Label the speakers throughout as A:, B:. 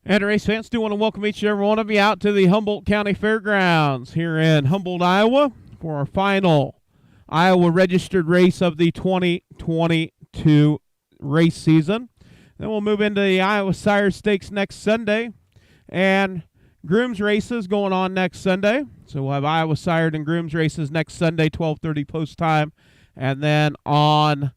A: And race fans, do want to welcome each and every one of you out to the Humboldt County Fairgrounds here in Humboldt, Iowa for our final Iowa registered race of the 2022 race season. Then we'll move into the Iowa Sire Stakes next Sunday and grooms races going on next Sunday. So we'll have Iowa Sire and grooms races next Sunday, 12:30 post time. And then on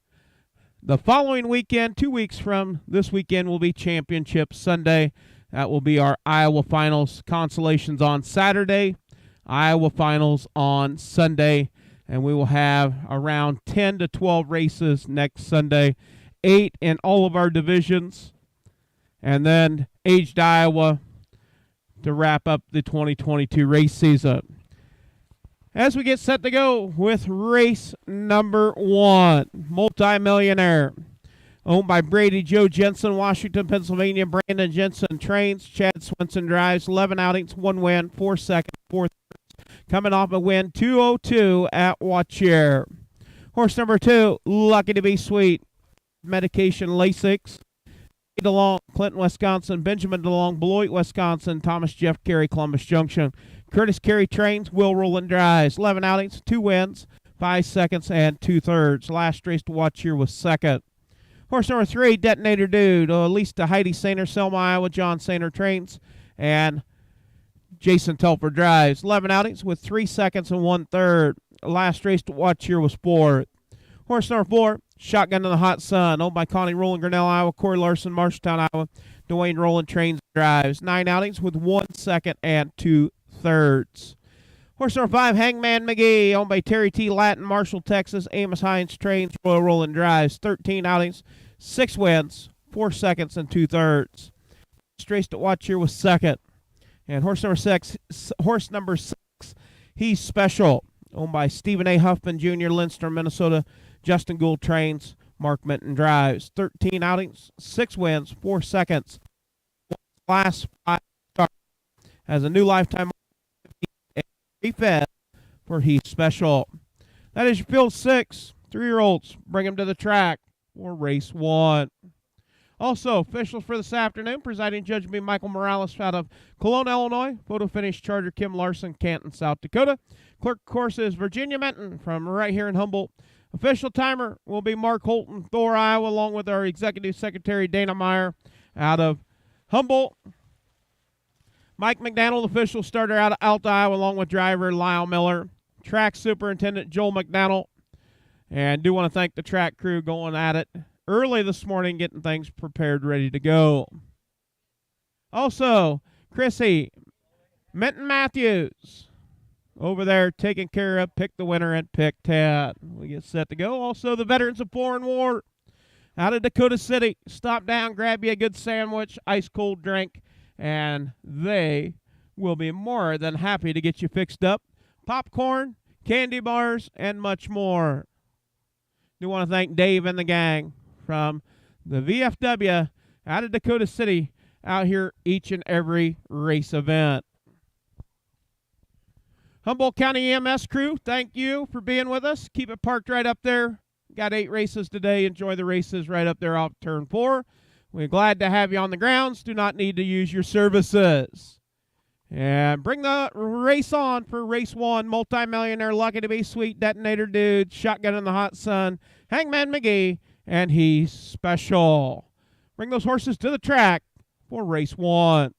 A: the following weekend, 2 weeks from this weekend, will be Championship Sunday. That will be our Iowa Finals. Consolations on Saturday, Iowa Finals on Sunday, and we will have around 10 to 12 races next Sunday, 8 in all of our divisions, and then Aged Iowa to wrap up the 2022 race season. As we get set to go with race number 1, Multimillionaire. Owned by Brady Joe Jensen, Washington, Pennsylvania. Brandon Jensen trains. Chad Swenson drives. 11 outings, 1 win, 4 seconds, 4 thirds. Coming off a win, 202 at Wachier. Horse number 2, Lucky to Be Sweet. Medication Lasix. DeLong, Clinton, Wisconsin. Benjamin DeLong, Beloit, Wisconsin. Thomas Jeff Carey, Columbus Junction. Curtis Carey trains. Will Rowland drives. 11 outings, 2 wins, 5 seconds, and 2 thirds. Last race to Wachier was second. Horse number 3, Detonator Dude. Lisa Heidi Sainer, Selma, Iowa. John Sainer trains. And Jason Telfer drives. 11 outings with 3 seconds and 1 third. Last race to watch here was 4th. Horse number 4, Shotgun in the Hot Sun. Owned by Connie Rowland, Grinnell, Iowa. Corey Larson, Marshalltown, Iowa. Dwayne Rowland trains and drives. 9 outings with 1 second and 2 thirds. Horse number 5, Hangman McGee, owned by Terry T. Latin, Marshall, Texas. Amos Hines trains, Royal Roland drives. 13 outings, 6 wins, 4 seconds, and 2 thirds. Race to watch here was second. And horse number 6, He's Special, owned by Stephen A. Huffman Jr., Lindstrom, Minnesota. Justin Gould trains, Mark Minton drives. 13 outings, 6 wins, 4 seconds. Last 5 starts. Has a new lifetime fed for He's Special. That is your field 6. 3-year-olds. Bring them to the track for race 1. Also, officials for this afternoon. Presiding judge will be Michael Morales out of Cologne, Illinois. Photo finish charger Kim Larson, Canton, South Dakota. Clerk, of course, is Virginia Minton from right here in Humboldt. Official timer will be Mark Holton, Thor, Iowa, along with our executive secretary Dana Meyer out of Humboldt. Mike McDaniel, official starter out of Alta, Iowa, along with driver Lyle Miller. Track superintendent Joel McDaniel. And do want to thank the track crew going at it early this morning, getting things prepared, ready to go. Also, Chrissy, Minton Matthews, over there taking care of Pick the Winner and Pick 10. We get set to go. Also, the veterans of Foreign War out of Dakota City. Stop down, grab you a good sandwich, ice cold drink, and they will be more than happy to get you fixed up. Popcorn, candy bars, and much more. Do want to thank Dave and the gang from the VFW out of Dakota City out here each and every race event. Humboldt County EMS crew, thank you for being with us. Keep it parked right up there. Got 8 races today. Enjoy the races right up there off turn 4. We're glad to have you on the grounds. Do not need to use your services. And bring the race on for race 1. Multimillionaire, Lucky to Be Sweet, Detonator Dude, Shotgun in the Hot Sun, Hangman McGee, and He's Special. Bring those horses to the track for race 1.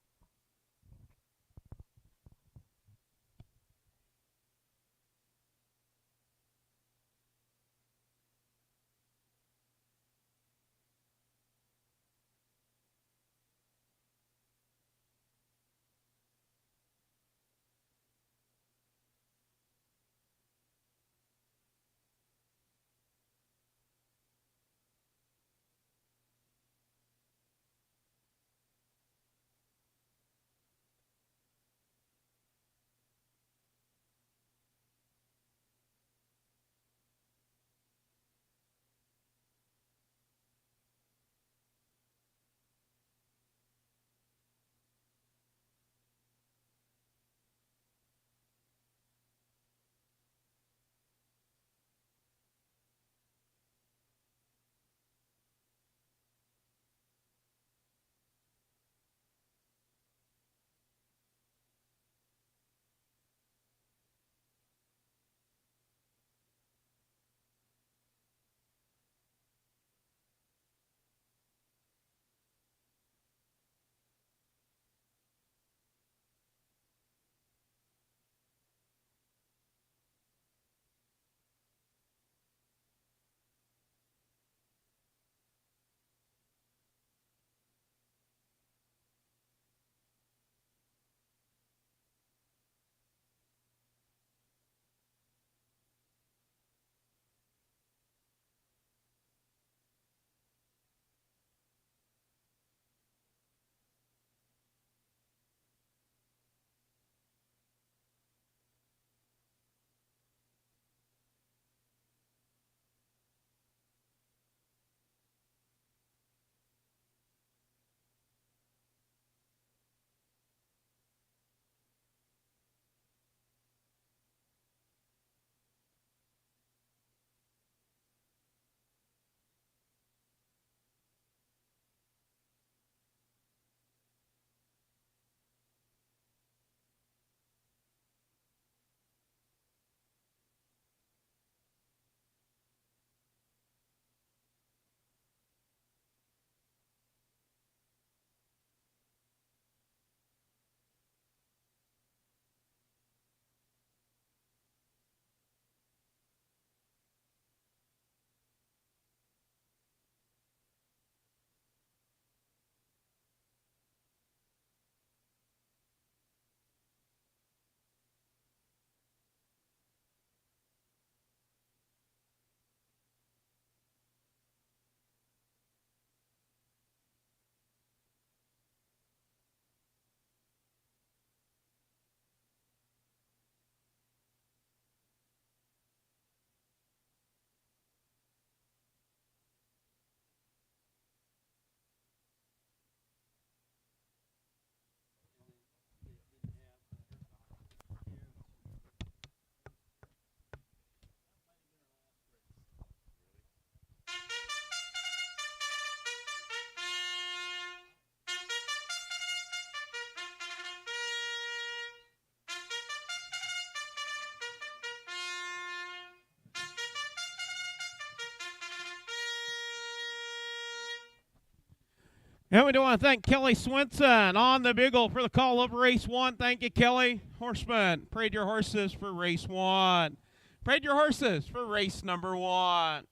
A: And we do want to thank Kelly Swinson on the bugle for the call of race 1. Thank you, Kelly. Horseman, parade your horses for race 1. Parade your horses for race number 1.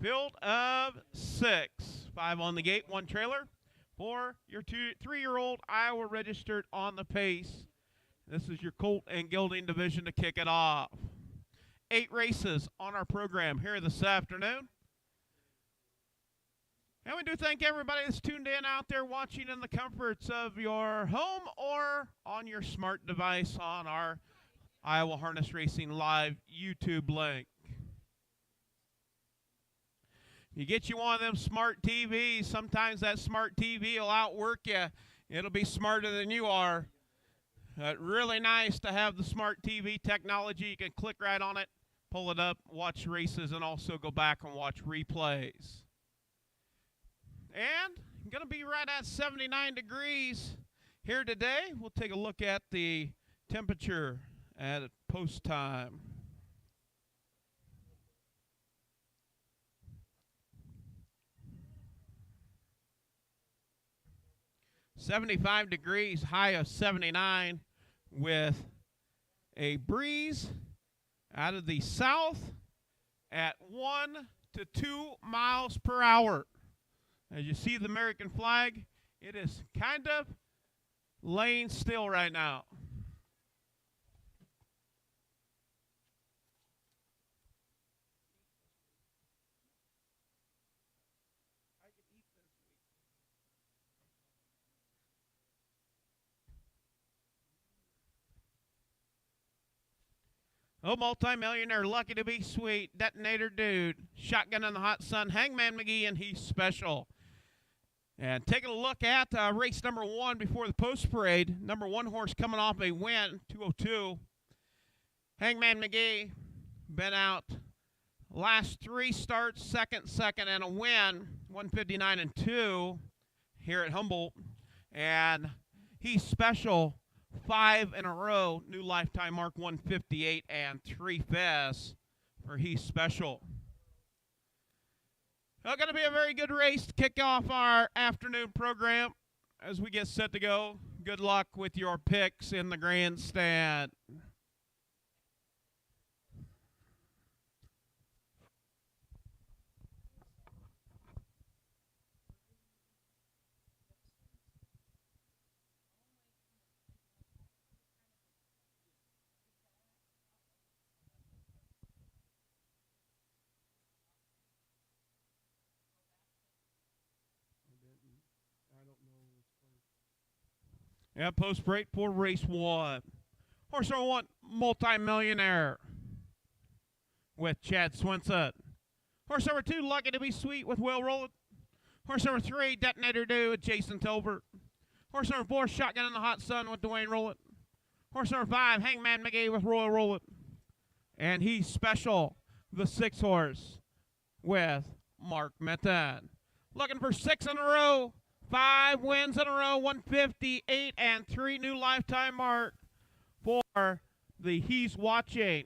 A: Field of 6. 5 on the gate, 1 trailer. For your 3-year-old Iowa registered on the pace. This is your colt and gelding division to kick it off. 8 races on our program here this afternoon. And we do thank everybody that's tuned in out there watching in the comforts of your home or on your smart device on our Iowa Harness Racing Live YouTube link. You get you one of them smart TVs, sometimes that smart TV will outwork you. It'll be smarter than you are. Really nice to have the smart TV technology. You can click right on it, pull it up, watch races, and also go back and watch replays. And going to be right at 79 degrees here today. We'll take a look at the temperature at post time. .75 degrees, high of 79 with a breeze out of the south at 1 to 2 miles per hour. As you see the American flag, it is kind of laying still right now. Oh, multi-millionaire, lucky to be sweet, detonator dude, shotgun in the hot sun, Hangman McGee, and he's special. And taking a look at race number 1 before the post parade, number 1 horse coming off a win, 202. Hangman McGee been out last 3 starts, second, and a win, 159 and 2 here at Humboldt. And he's special. 5 in a row, new lifetime mark 158 and 3/5 for he's special. Going to be a very good race to kick off our afternoon program as we get set to go. Good luck with your picks in the grandstand. Yeah, post break for race 1. Horse number 1, multi-millionaire with Chad Swinson. Horse number 2, lucky to be sweet with Will Rowland. Horse number 3, detonator dude with Jason Tilbert. Horse number 4, shotgun in the hot sun with Dwayne Rowland. Horse number 5, Hangman McGee with Royal Rowland. And he's special, the 6 horse with Mark Minton. Looking for 6 in a row. 5 wins in a row, 158 and 3 new lifetime mark for the He's Watching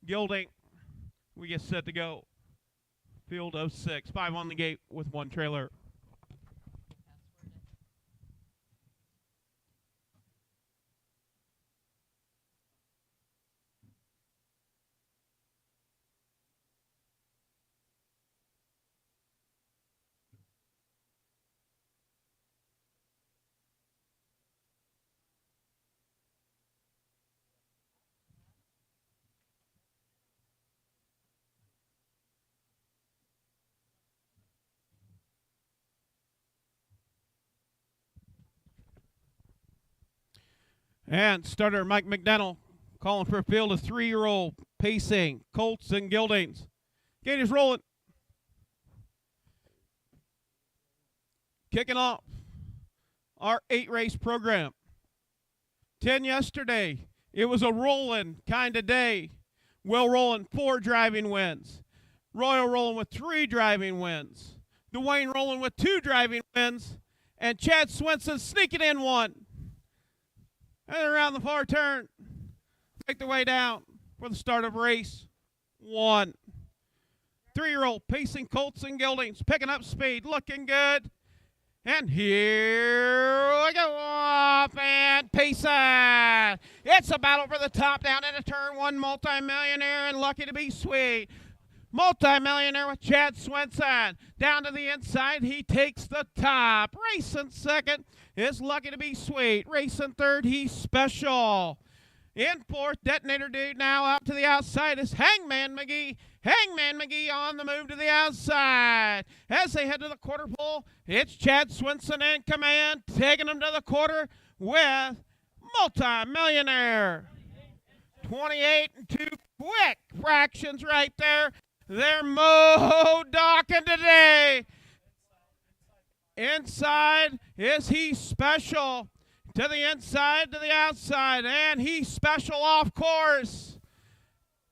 A: gelding. We get set to go. Field of 6, 5 on the gate with 1 trailer. And starter Mike McDonnell calling for a field of 3-year-old pacing, colts and geldings. Gate is rolling. Kicking off our 8-race program. 10 yesterday. It was a rolling kind of day. Will Rowland, 4 driving wins. Royal Rowland with 3 driving wins. Dwayne Rowland with 2 driving wins. And Chad Swinson sneaking in 1. And around the far turn, make the way down for the start of race 1. 3-year-old pacing colts and geldings, picking up speed, looking good. And here we go off and pacing. It's a battle for the top down into turn one. Multimillionaire and Lucky to Be Sweet. Multimillionaire with Chad Swenson. Down to the inside, he takes the top. Racing second is Lucky to Be Sweet. Racing third, he's Special. In fourth, Detonator Dude now out to the outside is Hangman McGee. Hangman McGee on the move to the outside. As they head to the quarter pole, it's Chad Swenson in command, taking them to the quarter with Multimillionaire. 28 and 2 quick fractions right there. They're mo-docking today. Inside is He Special. To the inside, to the outside, and He's Special off course.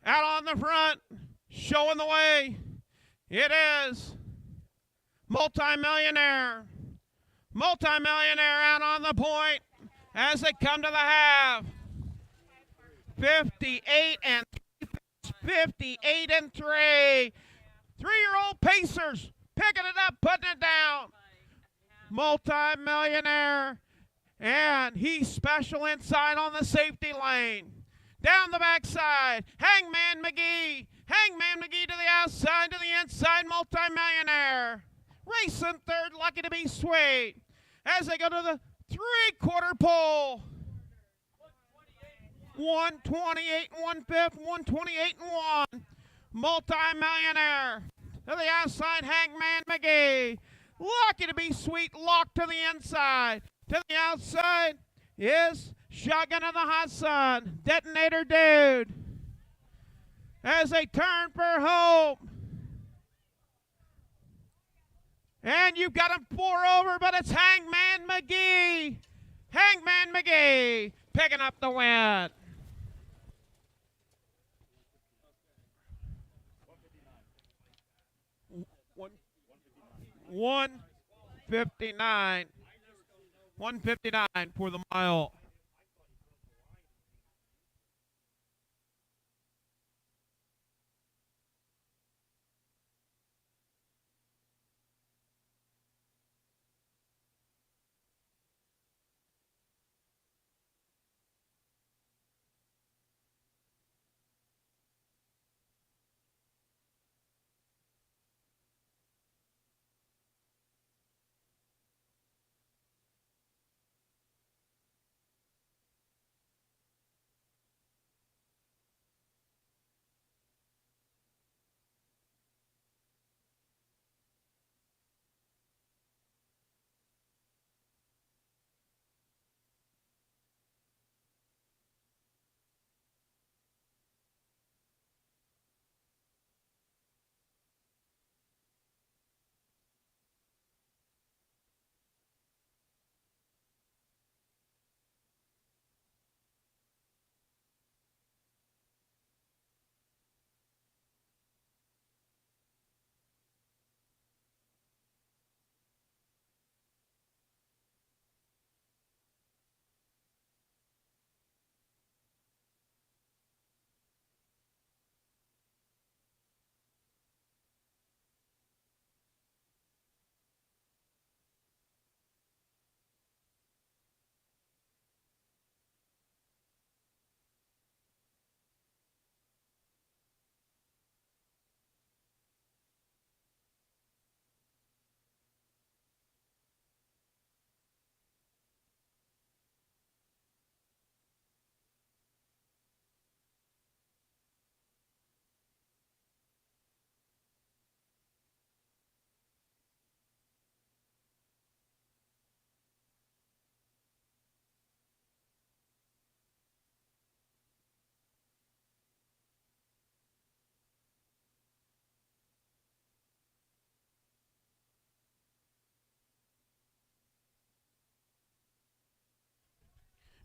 A: Out on the front, showing the way. It is Multimillionaire. Multimillionaire out on the point as they come to the half. 58 and 58 and 3. 3-year-old Pacers picking it up, putting it down. Multimillionaire. And He's Special inside on the safety lane. Down the backside, Hangman McGee. Hangman McGee to the outside, to the inside, Multimillionaire. Racing third, Lucky to Be Sweet. As they go to the three-quarter pole. 128 and 1/5, 128 and 1. Multimillionaire. To the outside, Hangman McGee. Lucky to Be Sweet, locked to the inside. To the outside is Shotgun of the Hot Sun, Detonator Dude. As they turn for home. And you've got them 4 over, but it's Hangman McGee. Hangman McGee picking up the win. $159. 159 for the mile.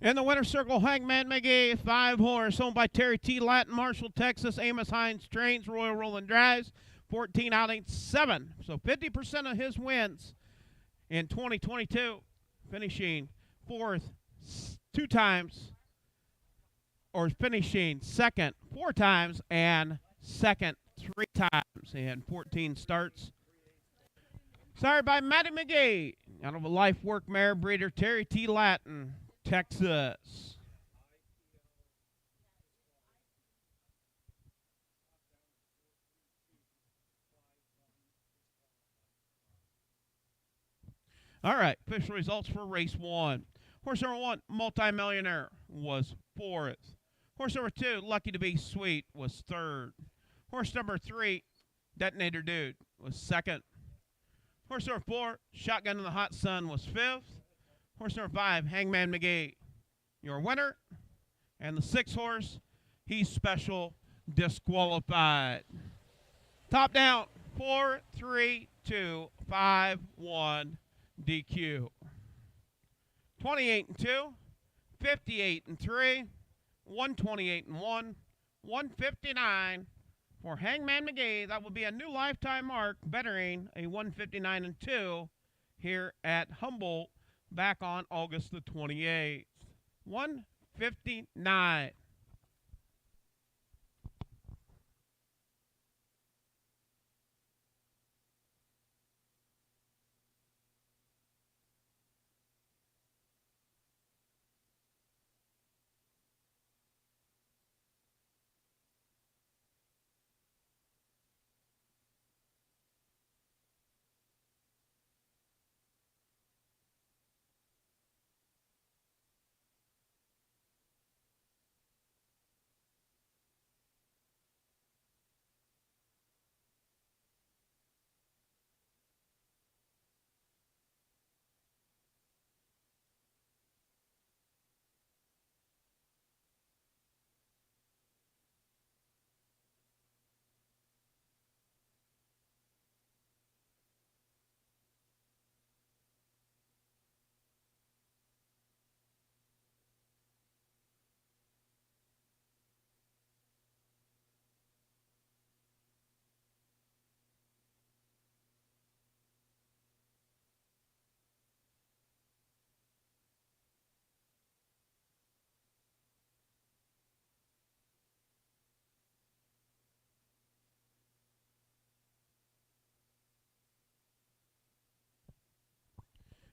A: In the winner's circle, Hangman McGee, 5-horse, owned by Terry T. Latin, Marshall, Texas, Amos Hines Trains, Royal Rolling Drives, 14 outings, 7. So 50% of his wins in 2022, finishing 4th 2 times, or finishing 2nd 4 times, and 2nd 3 times. He had 14 starts. Started by Matty McGee out of a life work mare breeder, Terry T. Latin, Texas. All right, official results for race 1. Horse number 1, Multimillionaire, was 4th. Horse number 2, Lucky to Be Sweet, was 3rd. Horse number 3, Detonator Dude, was 2nd. Horse number 4, Shotgun in the Hot Sun, was 5th. Horse number 5, Hangman McGee, your winner. And the 6th horse, He's Special, disqualified. Top down, 4, 3, 2, 5, 1, DQ. 28 and 2, 58 and 3, 128 and 1, 159 for Hangman McGee. That will be a new lifetime mark, bettering a 159 and 2 here at Humboldt back on August the 28th. 159.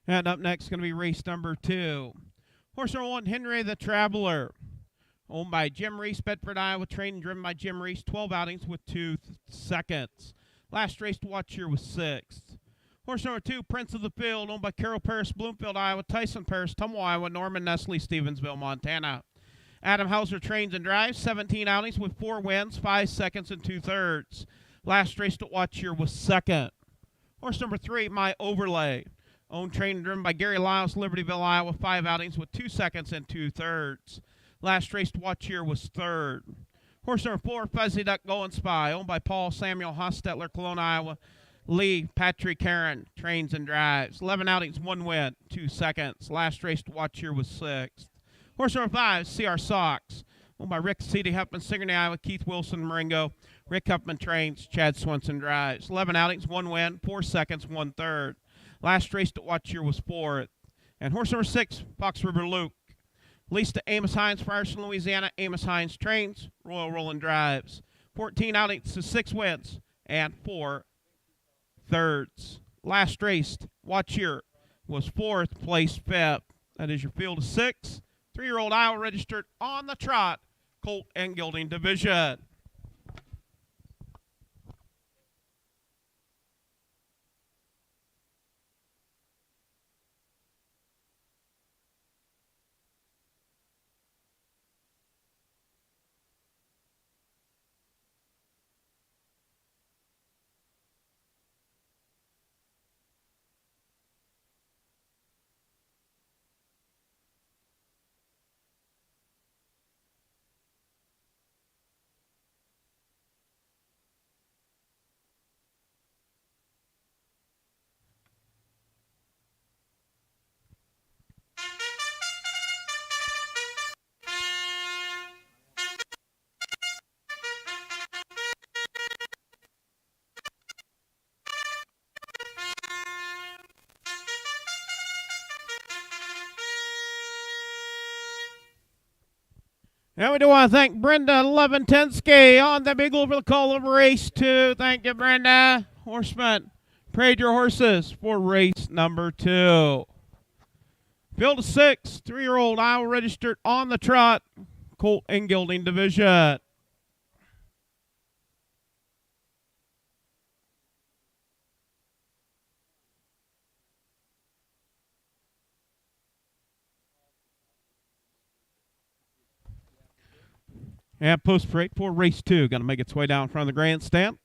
A: And up next is going to be race number 2. Horse number 1, Henry the Traveler, owned by Jim Reese, Bedford, Iowa, trained and driven by Jim Reese, 12 outings with 2 seconds. Last race to watch here was 6th. Horse number 2, Prince of the Field, owned by Carol Paris, Bloomfield, Iowa, Tyson Paris, Tumwell, Iowa, Norman Nestle, Stevensville, Montana. Adam Hauser trains and drives, 17 outings with 4 wins, 5 seconds and 2/3. Last race to watch here was 2nd. Horse number 3, My Overlay, owned, trained, and driven by Gary Lyles, Libertyville, Iowa, 5 outings with 2 seconds and 2/3. Last race to watch here was 3rd. Horse number 4, Fuzzy Duck Go and Spy, owned by Paul Samuel Hostetler, Cologne, Iowa. Lee Patrick Karen trains and drives. 11 outings, 1 win, 2 seconds. Last race to watch here was 6th. Horse number 5, CR Sox, owned by Rick C.D. Huffman, Sigourney, Iowa, Keith Wilson, Marengo. Rick Huffman trains, Chad Swenson drives. 11 outings, 1 win, 4 seconds, 1/3. Last race to watch here was 4th. And horse number 6, Fox River Luke, leased to Amos Hines, Frierson, Louisiana. Amos Hines trains, Royal Roland drives. 14 outings to 6 wins and 4/3. Last race, watch here, was 4th place fifth. That is your field of 6. 3-year-old Iowa registered on the Trot, Colt and Gelding division. And we do want to thank Brenda Leventensky on the Beagle for the call of race 2. Thank you, Brenda. Horseman, parade your horses for race number 2. Field of 6, 3-year-old Iowa registered on the trot, colt and gelding division. And post parade for race 2, going to make its way down in front of the grandstand.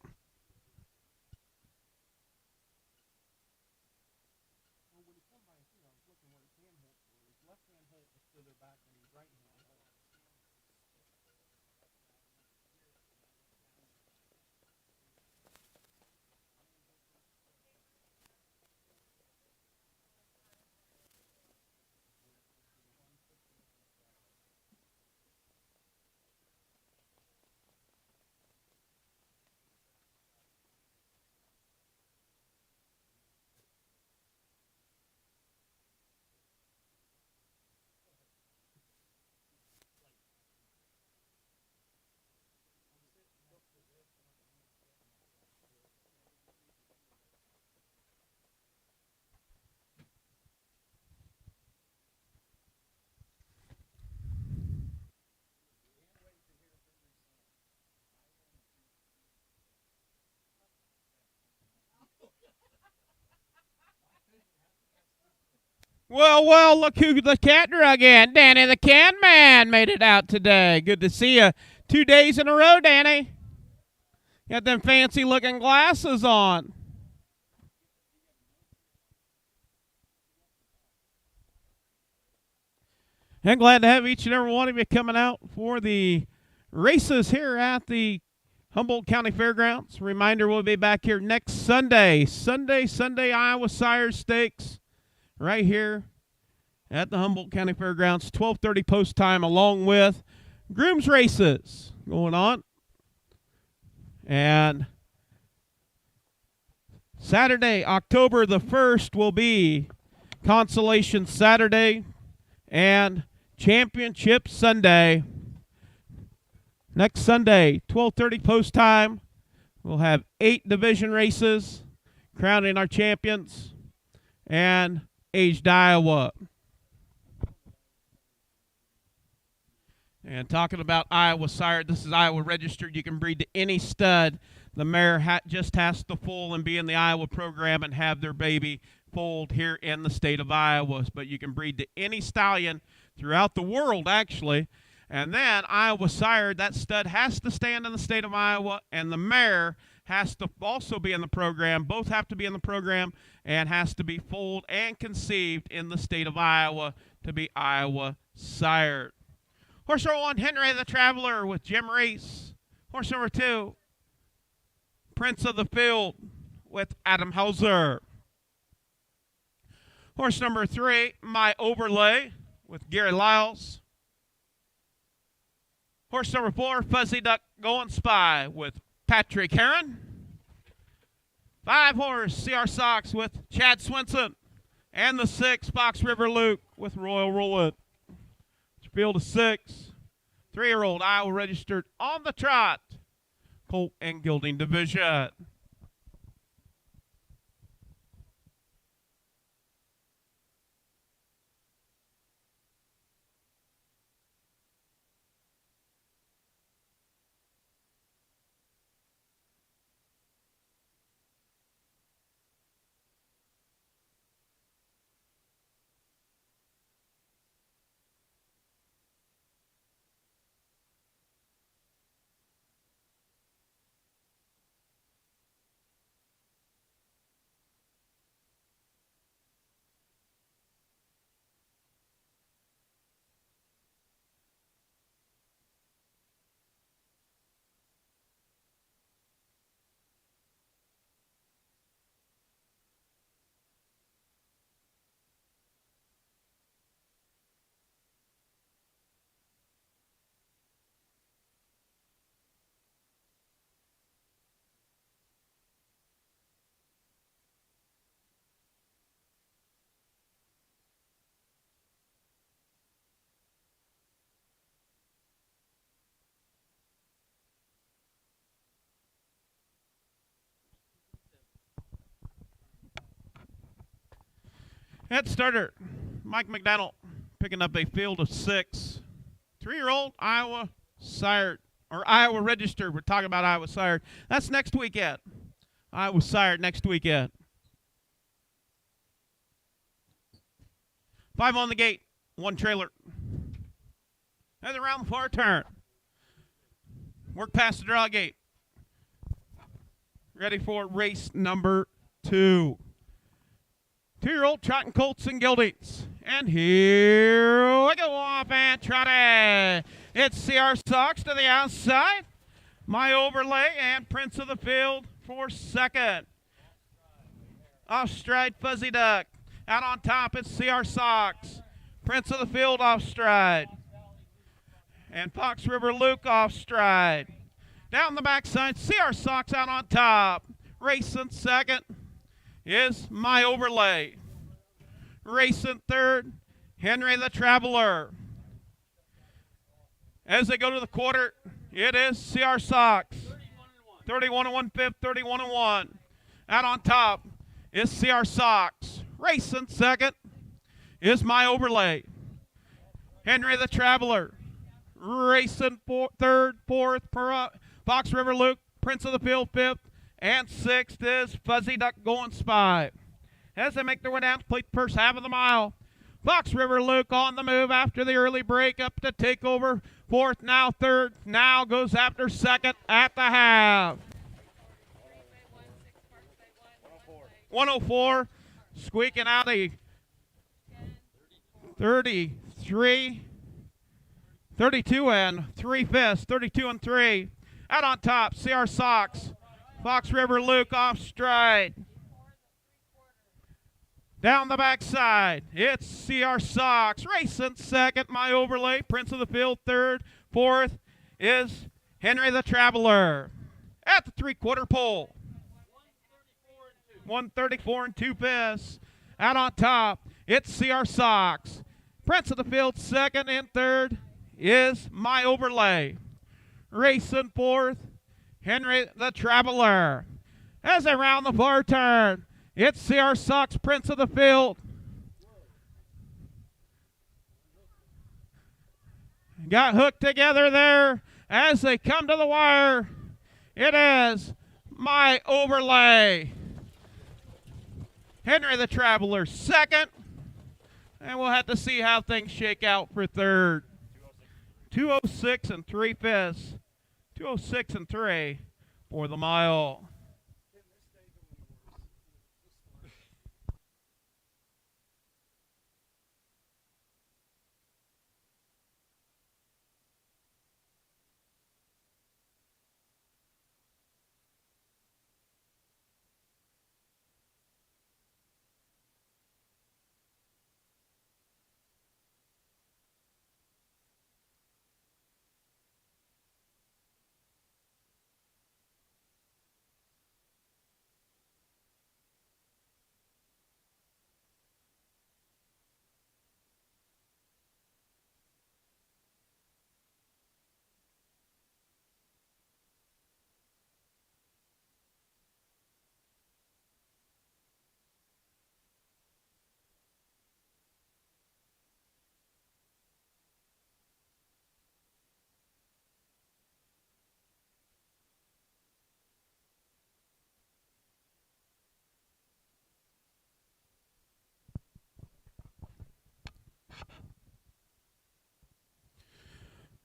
A: Well, look who the cat drug in. Danny the Can Man made it out today. Good to see you. 2 days in a row, Danny. Got them fancy looking glasses on. And glad to have each and every one of you coming out for the races here at the Humboldt County Fairgrounds. Reminder, we'll be back here next Sunday. Sunday, Iowa Sire Stakes right here at the Humboldt County Fairgrounds. 12:30 post time, along with grooms races going on. And Saturday, October the 1st, will be Consolation Saturday and Championship Sunday. Next Sunday, 12:30 post time, we'll have 8 division races, crowning our champions, and Aged Iowa. And talking about Iowa Sire, this is Iowa registered. You can breed to any stud. The mare just has to foal and be in the Iowa program and have their baby foaled here in the state of Iowa. But you can breed to any stallion throughout the world, actually. And then Iowa Sire, that stud has to stand in the state of Iowa, and the mare has to also be in the program. Both have to be in the program and has to be foaled and conceived in the state of Iowa to be Iowa sired. Horse number 1, Henry the Traveler with Jim Reese. Horse number 2, Prince of the Field with Adam Hauser. Horse number 3, My Overlay with Gary Lyles. Horse number 4, Fuzzy Duck Going Spy with Patrick Heron. 5 horse, CR Sox with Chad Swinson. And the 6, Fox River Luke with Royal Roulette. Field of 6, 3-year-old Iowa registered on the trot, colt and gelding division. Head starter, Mike McDonald, picking up a field of 6. 3-year-old Iowa sired, or Iowa registered. We're talking about Iowa sired. That's next weekend. Iowa sired next weekend. 5 on the gate, 1 trailer. And around the far turn. Work past the draw gate. Ready for race number 2. 2-year-old Trotting Colts and Geldings. And here we go off and Trot. It's CR Sox to the outside. My Overlay and Prince of the Field for second. Off stride Fuzzy Duck. Out on top it's CR Sox. Prince of the Field off stride. And Fox River Luke off stride. Down the backside, CR Sox out on top. Racing second is My Overlay. Racing third, Henry the Traveler. As they go to the quarter, it is CR Sox. 31 and 1/5, 31 and 1. Out on top is CR Sox. Racing second is My Overlay. Henry the Traveler. Racing third, fourth, Fox River Luke, Prince of the Field, 5th, and 6th is Fuzzy Duck Going Spy. As they make their way down to plate the first half of the mile, Fox River Luke on the move after the early break up to take over 4th, now 3rd, now goes after 2nd at the half. 104, squeaking out a 33, 32 and 3/5, 32 and 3. Out on top, CR Sox. Fox River Luke off stride. Down the backside, it's CR Sox. Racing second, My Overlay. Prince of the Field, 3rd. 4th is Henry the Traveler. At the 3/4 pole. 134 and 2/5. Out on top, it's CR Sox. Prince of the Field, 2nd, and 3rd is My Overlay. Racing 4th, Henry the Traveler. As they round the far turn, it's CR Sox, Prince of the Field. Got hooked together there as they come to the wire. It is My Overlay. Henry the Traveler 2nd. And we'll have to see how things shake out for 3rd. 206 and 3/5. 206 and 3 for the mile.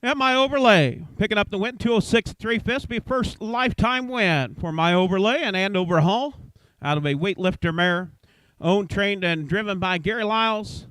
A: And My Overlay, picking up the win, 206 3/5, be first lifetime win for My Overlay and Andover Hall out of a weightlifter mare, owned, trained, and driven by Gary Lyles.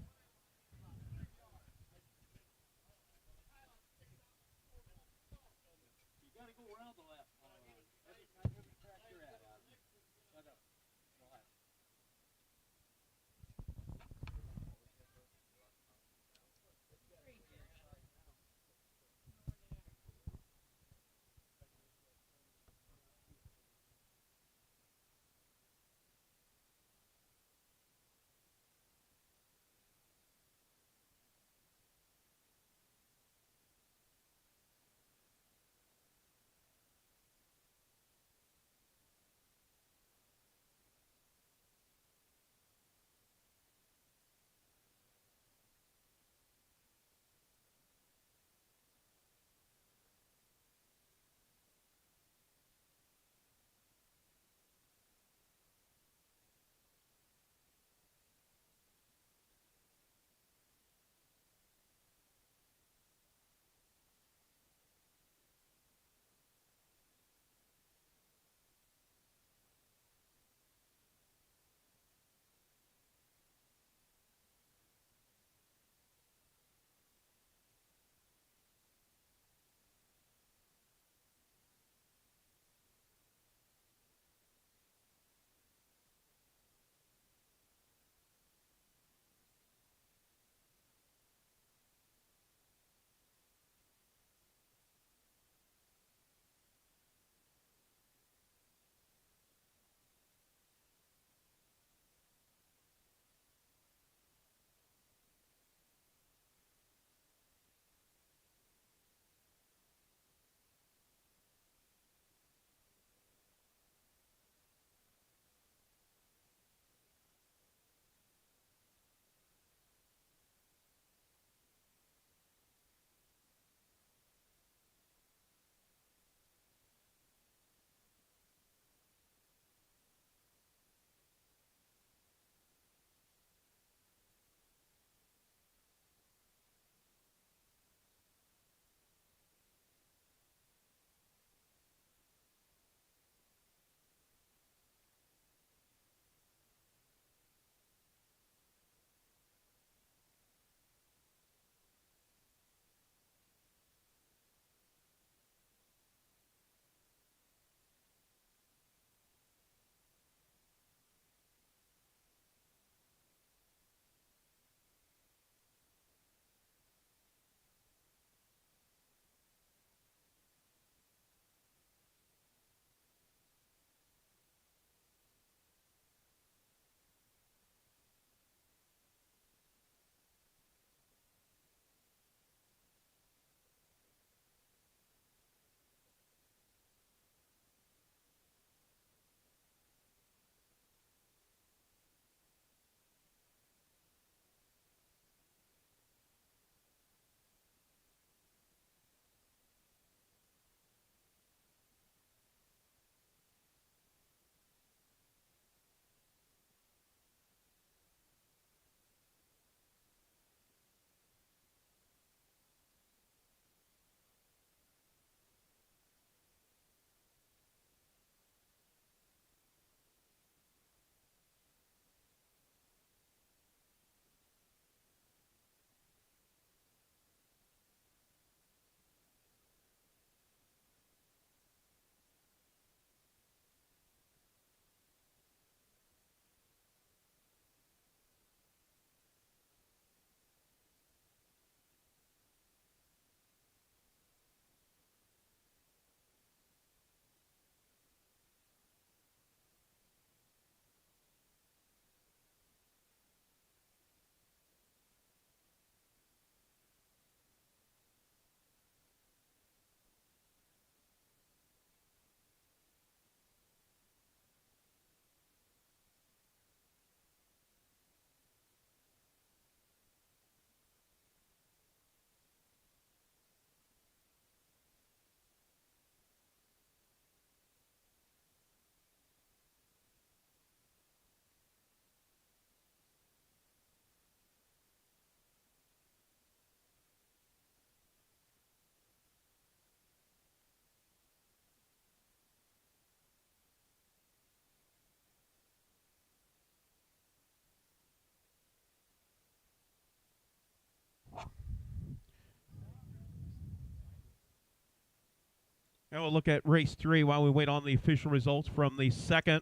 A: Now we'll look at race 3 while we wait on the official results from the second.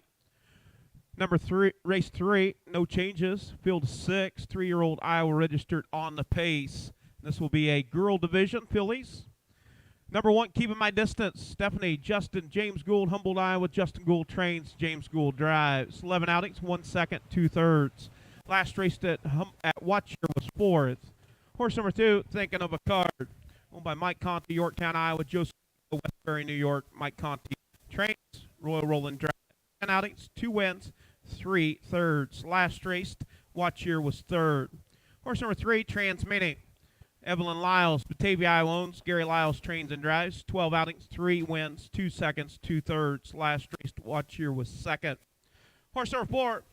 A: Number 3, race 3, no changes. Field 6, 3-year-old Iowa registered on the pace. This will be a girl division, fillies. Number 1, Keeping My Distance. Stephanie, Justin, James Gould, Humboldt, Iowa. Justin Gould trains, James Gould drives. 11 outings, 1 second, 2/3. Last race at Watcher was 4th. Horse number 2, Thinking of a Card. Owned by Mike Conti, Yorktown, Iowa. Joseph, Westbury, New York. Mike Conti trains, Royal Roland drives. 10 outings, 2 wins, 3/3. Last race, Watcher was 3rd. Horse number 3, Transmitting. Evelyn Lyles, Batavia, Iowa owns. Gary Lyles trains and drives. 12 outings, 3 wins, 2 seconds, 2/3. Last race to watch here was 2nd. Horse number 4,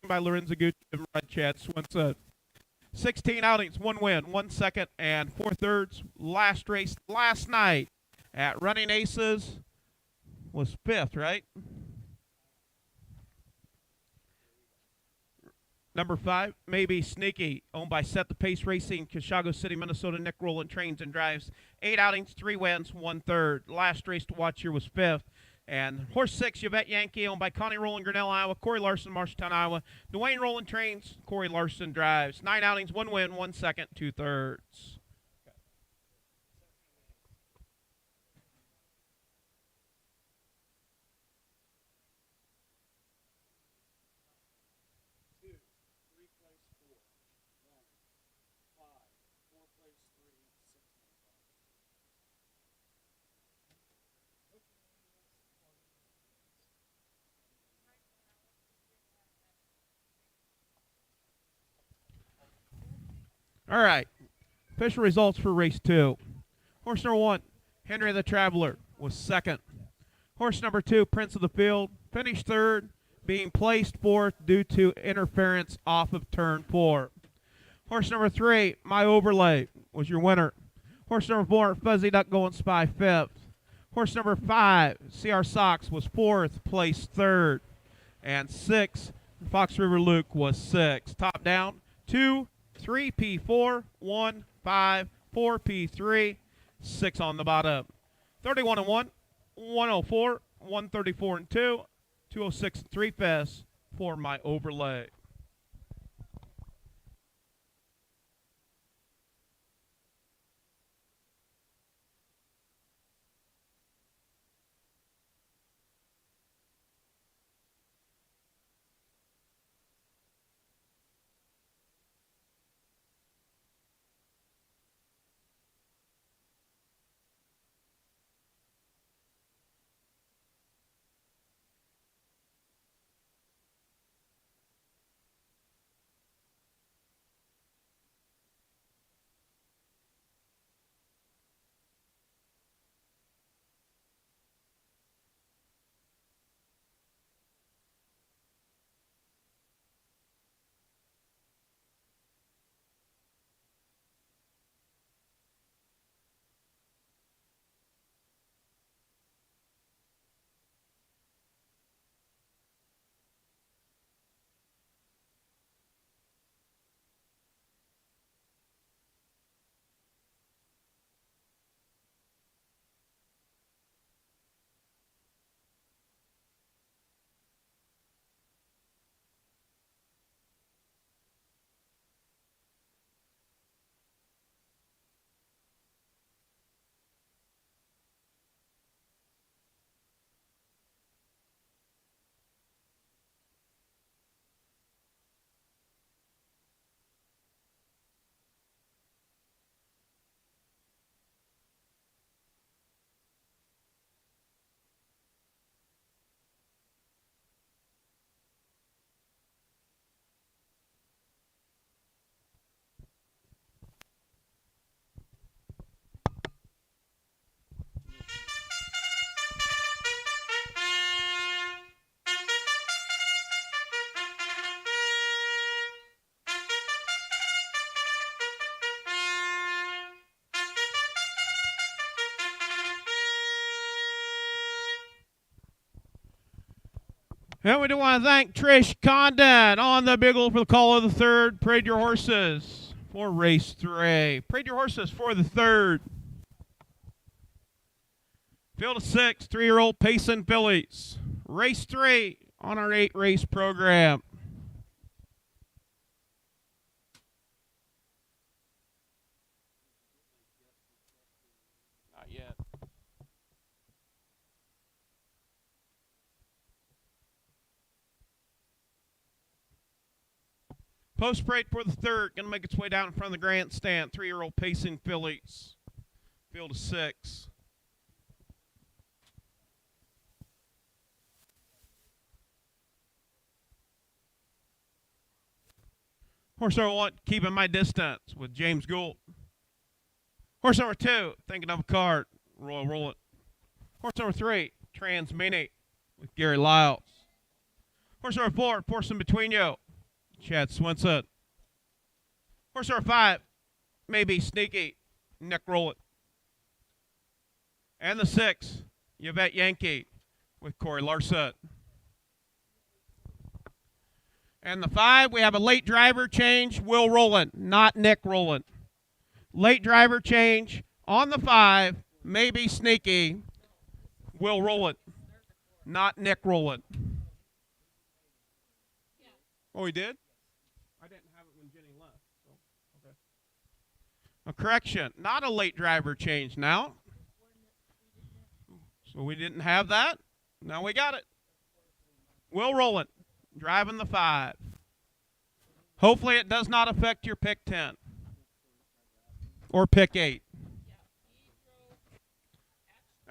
A: by Lorenzo Gucci and Red Chad Swinson. 16 outings, 1 win, 1 second, and 4/3. Last race last night at Running Aces was 5th, right? Number 5, Maybe Sneaky, owned by Set the Pace Racing, Chicago City, Minnesota. Nick Rowland trains and drives. 8 outings, 3 wins, 1/3. Last race to watch here was 5th. And horse 6, Yvette Yankee, owned by Connie Rowland, Grinnell, Iowa. Corey Larson, Marshalltown, Iowa. Dwayne Rowland trains. Corey Larson drives. 9 outings, 1 win, 1 second, 2/3. All right. Official results for race 2. Horse number 1, Henry the Traveler, was 2nd. Horse number 2, Prince of the Field, finished 3rd, being placed 4th due to interference off of turn 4. Horse number 3, My Overlay, was your winner. Horse number 4, Fuzzy Duck Going Spy, 5th. Horse number 5, CR Sox, was 4th, placed 3rd. And 6, Fox River Luke, was 6th. Top down, 2, 3 P4, 1, 5, 4 P3, 6 on the bottom. 31 and 1, 104, 134 and 2, 206 and 3 fest for My Overlay. And we do want to thank Trish Condon on the Biggle for the call of the 3rd. Parade your horses for race 3. Parade your horses for the 3rd. Field of 6, 3-year-old Payson fillies. Race 3 on our 8-race program. Not yet. Post parade for the 3rd. Going to make its way down in front of the grandstand. 3-year-old Payson fillies. Field of 6. Horse number 1, keeping my distance with James Gould. Horse number 2, thinking of a card, roll it. Horse number 3, Transmini with Gary Lyles. Horse number 4, Forcing Between You, Chad Swinson. Horse number 5, Maybe Sneaky, Nick Rowlett. And the 6, Yvette Yankee with Corey Larson. And the 5, we have a late driver change, Will Rowland, not Nick Rowland. Late driver change on the 5, Maybe Sneaky, Will Rowland, not Nick Rowland. Oh, he did? I didn't have it when Jenny left. So, okay. A correction, not a late driver change now. So we didn't have that. Now we got it. Will Rowland. Driving the 5. Hopefully it does not affect your pick 10 or pick 8.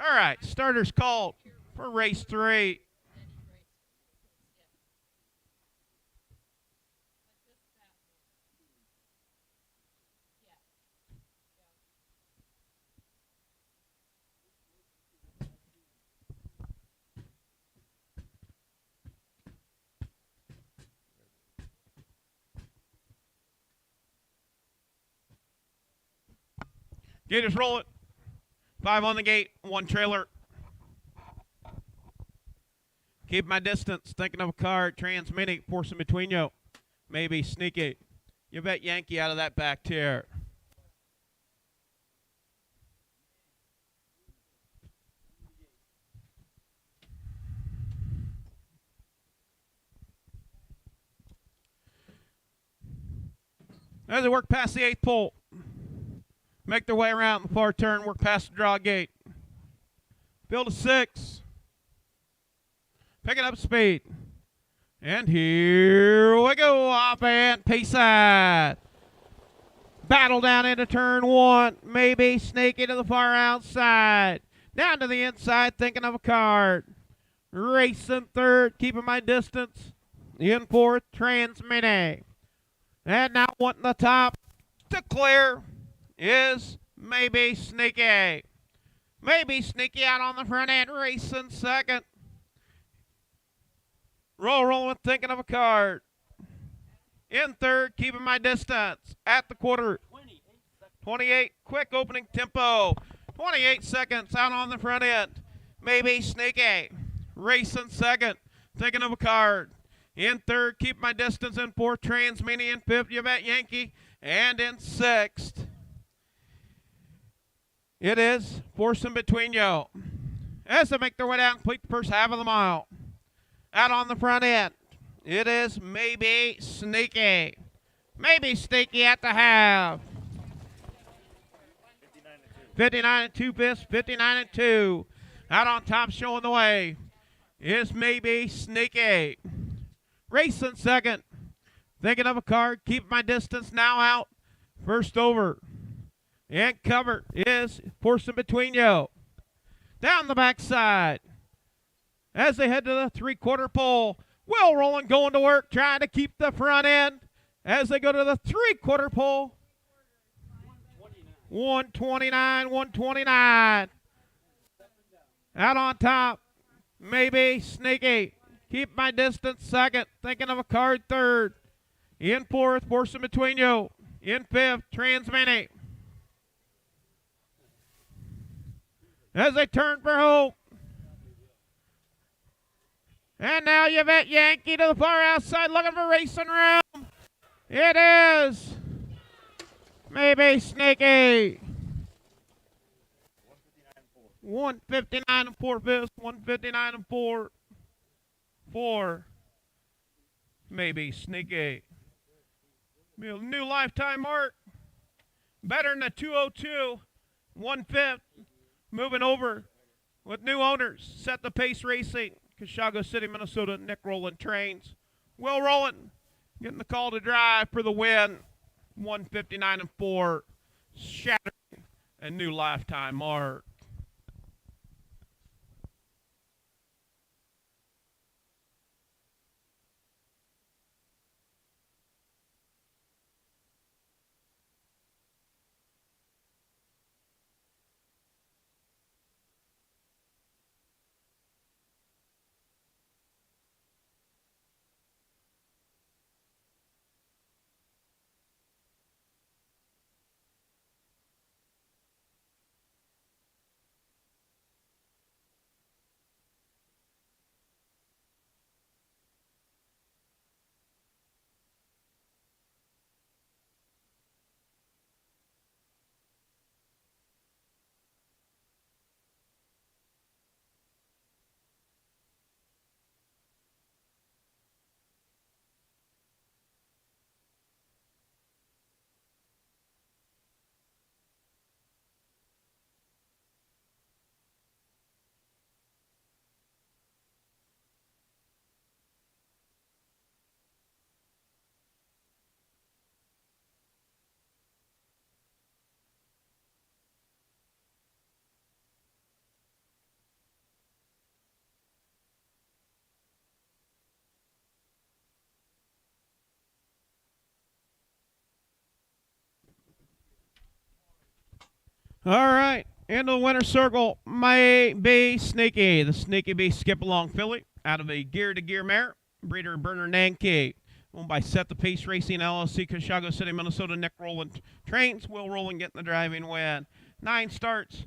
A: All right, starters called for race 3. Gators roll it. 5 on the gate, 1 trailer. Keep my distance, thinking of a card, Transmini, Forcing Between You. Maybe Sneaky. Yvette Yankee out of that back tier. As they work past the 8th pole, make their way around the far turn, work past the draw gate. Field of 6. Picking up speed. And here we go, off and Payside. Battle down into turn 1. Maybe Sneaky to the far outside. Down to the inside, thinking of a card. Racing 3rd, keeping my distance. In 4th, Transmini. And now wanting the top to clear is Maybe Sneaky. Maybe Sneaky out on the front end, racing 2nd. Rolling, thinking of a card. In 3rd, keeping my distance at the quarter. 28, quick opening tempo. 28 seconds out on the front end. Maybe Sneaky. Racing 2nd, thinking of a card. In 3rd, keep my distance. In 4th, Transmini. In 5th, Yvette Yankee. And in 6th, it is Forcing Between You. As they make their way down, complete the first half of the mile. Out on the front end, it is Maybe Sneaky. Maybe Sneaky at the half. 59 and 2/5, 59 and 2. Out on top, showing the way, is Maybe Sneaky. Racing 2nd. Thinking of a card, keep my distance, now out. First over. And covered is Forcing Between You. Down the backside. As they head to the 3/4 pole, Will Rowland going to work, trying to keep the front end. As they go to the 3/4 pole. 129, 129. Out on top, Maybe Sneaky. Keep my distance 2nd, thinking of a card 3rd. In 4th, Forcing Between You. In 5th, Transmini. As they turn for hope. And now Yvette Yankee to the far outside, looking for racing room. It is Maybe Sneaky. 159 and 4 fifths. 159 and 4. 4. Maybe Sneaky. New lifetime mark. Better than the 202. 1/5. Moving over with new owners. Set the Pace Racing. Chicago City, Minnesota. Nick Rowland trains. Will Rowland getting the call to drive for the win. 159 and 4. Shattering a new lifetime mark. All right. Into the winner's circle, Maybe Sneaky. The Sneaky Bee Skip Along filly out of a gear-to-gear mare. Breeder Burner Nanke. Owned by Set the Pace Racing LLC, Chicago City, Minnesota. Nick Rowland trains. Will Rowland getting the driving win. 9 starts,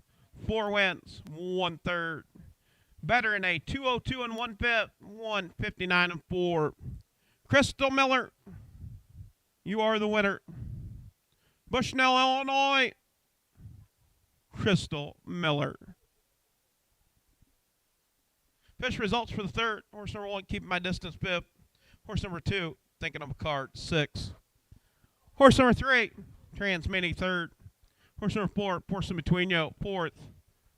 A: 4 wins, 1/3. Better in a 202 and 1/5, 159 and 4. Crystal Miller, you are the winner. Bushnell, Illinois. Crystal Miller. Fish results for the 3rd. Horse number 1, keeping my distance, 5th. Horse number 2, thinking of a card, 6th. Horse number 3, Transmini, 3rd. Horse number 4, Portion Between You, 4th.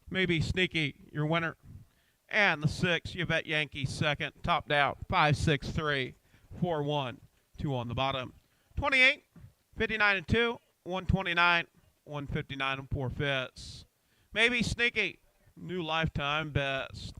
A: Maybe Sneaky, your winner. And the 6, Yvette Yankee, 2nd. Topped out, 5, 6, 3, 4, 1. 2 on the bottom. 28, 59 and 2, 129. 159 and 4 fifths. Maybe Sneaky, new lifetime best.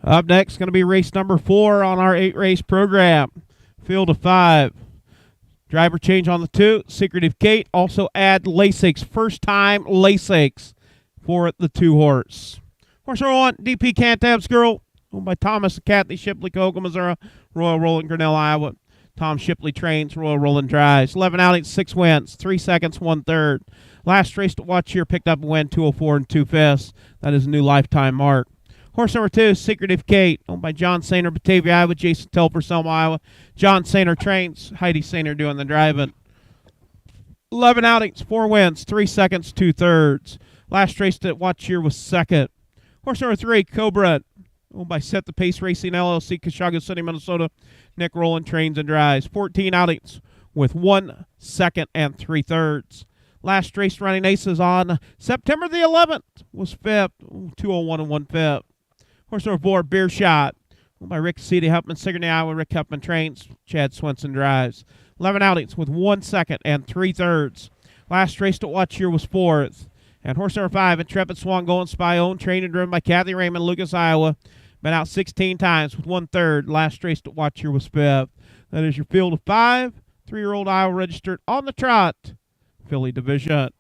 A: Up next, going to be race number 4 on our 8-race program. Field of 5. Driver change on the 2. Secretive Kate. Also add Lasix. First time Lasix for the 2-horse. Horse number 1, DP Cantab's Girl. Owned by Thomas and Kathy Shipley, Koga, Missouri. Royal Rolling, Grinnell, Iowa. Tom Shipley trains, Royal Rolling drives. 11 outings, 6 wins, 3 seconds, 1/3. Last race to watch here picked up a win, 204 2/5. That is a new lifetime mark. Horse number 2, Secretive Kate, owned by John Sainer, Batavia, Iowa. Jason Telfer, Selma, Iowa. John Sainer trains, Heidi Sainer doing the driving. 11 outings, 4 wins, 3 seconds, 2/3. Last race to watch here was second. Horse number 3, Cobra, owned by Set the Pace Racing, LLC, Cashaga City, Minnesota. Nick Rowland trains and drives. 14 outings with 1 second and 3/3. Last race running aces on September the 11th was fifth, 201 1/5. Horse number 4, Beer Shot, owned by Rick City, Huffman, Sigourney, Iowa. Rick Huffman trains, Chad Swenson drives. 11 outings with 1 second and 3/3. Last race to watch here was fourth. And horse number 5, Intrepid Swan, Golden Spy, owned, trained and driven by Kathy Raymond, Lucas, Iowa. Been out 16 times with 1/3. Last race to watch here was fifth. That is your field of 5, 3-year-old Iowa registered on the Trot Filly Division.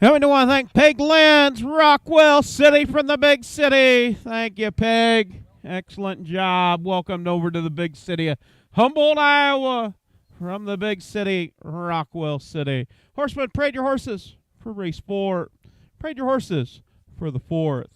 A: And we do want to thank Peg Lenz, Rockwell City from the big city. Thank you, Peg. Excellent job. Welcome over to the big city of Humboldt, Iowa, from the big city, Rockwell City. Horseman, parade your horses for race 4. Parade your horses for the 4th.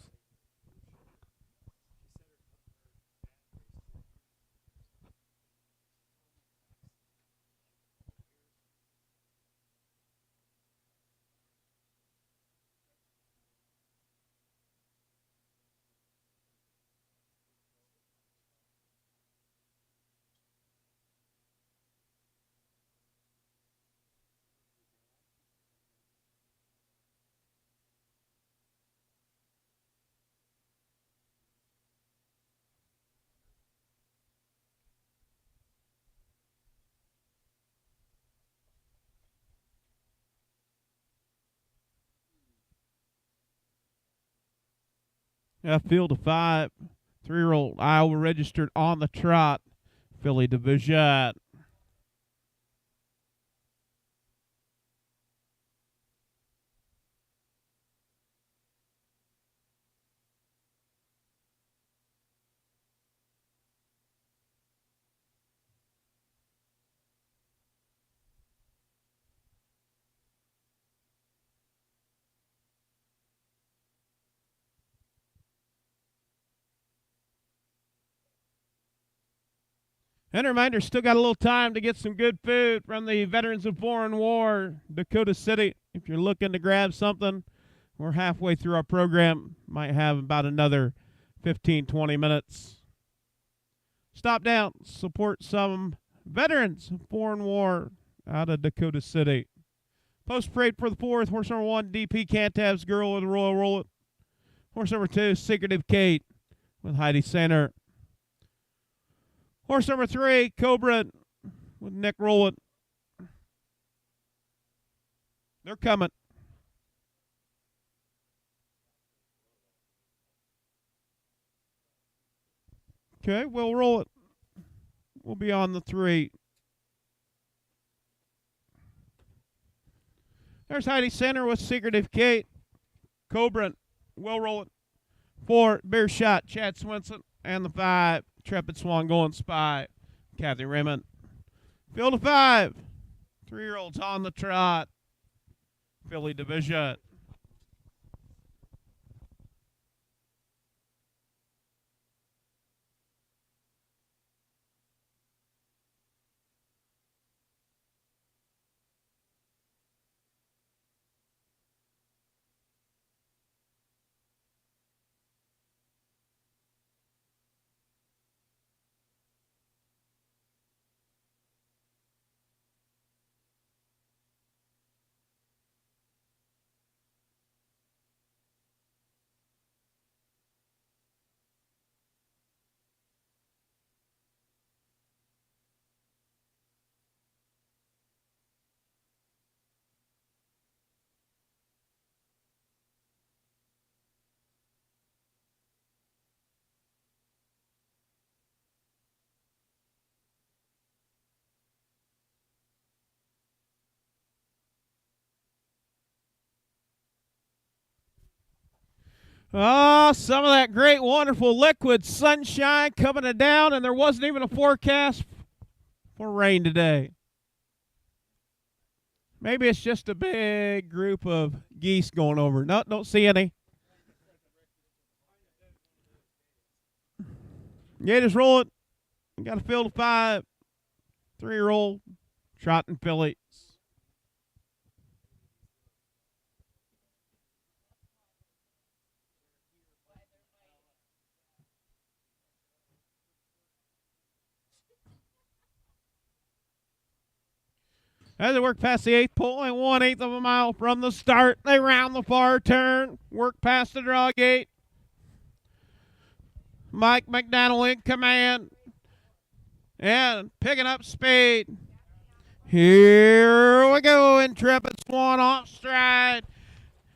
A: A field of 5, 3-year-old Iowa registered on the trot, filly division. And a reminder, still got a little time to get some good food from the Veterans of Foreign War, Dakota City. If you're looking to grab something, we're halfway through our program. Might have about another 15, 20 minutes. Stop down, support some Veterans of Foreign War out of Dakota City. Post parade for the 4th, horse number 1, DP Cantab's Girl with a Royal Roll It. Horse number 2, Secretive Kate with Heidi Sander. Horse number 3, Cobra with Nick Rowland. They're coming. Okay, we'll roll it. We'll be on the 3. There's Heidi Sander with Secretive Kate. Cobra, we'll roll it. 4, Bear Shot, Chad Swinson. And the 5, Trepid Swan Going Spy, Kathy Raymond. Field of 5, 3-year-olds on the trot, filly division. Oh, some of that great, wonderful liquid sunshine coming down, and there wasn't even a forecast for rain today. Maybe it's just a big group of geese going over. No, don't see any. Yeah, just roll it. You got a field of 5, 3-year-old trotting fillies. As they work past the 8th pole, and 1/8 of a mile from the start, they round the far turn, work past the draw gate. Mike McDaniel in command, and picking up speed. Here we go, Intrepid Swan off stride,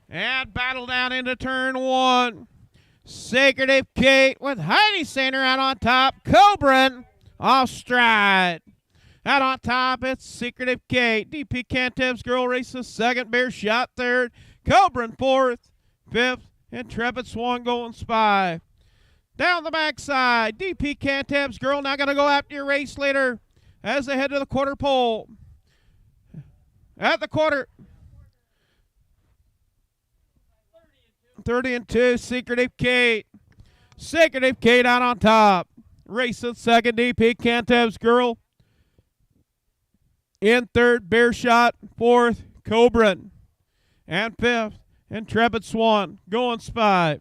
A: and battle down into turn 1. Secretive Kate with Heidi Sander out on top. Cobra off stride. Out on top, it's Secretive Kate. DP Cantab's Girl races 2nd. Bear Shot 3rd. Cobra in fourth. Fifth, Intrepid Swan going Spy. Down the backside, DP Cantab's Girl now going to go after your race leader as they head to the quarter pole. At the quarter, 30-2, Secretive Kate. Secretive Kate out on top. Racing second, DP Cantab's Girl. In third, Bear Shot. Fourth, Cobra. And fifth, Intrepid Swan going Spy.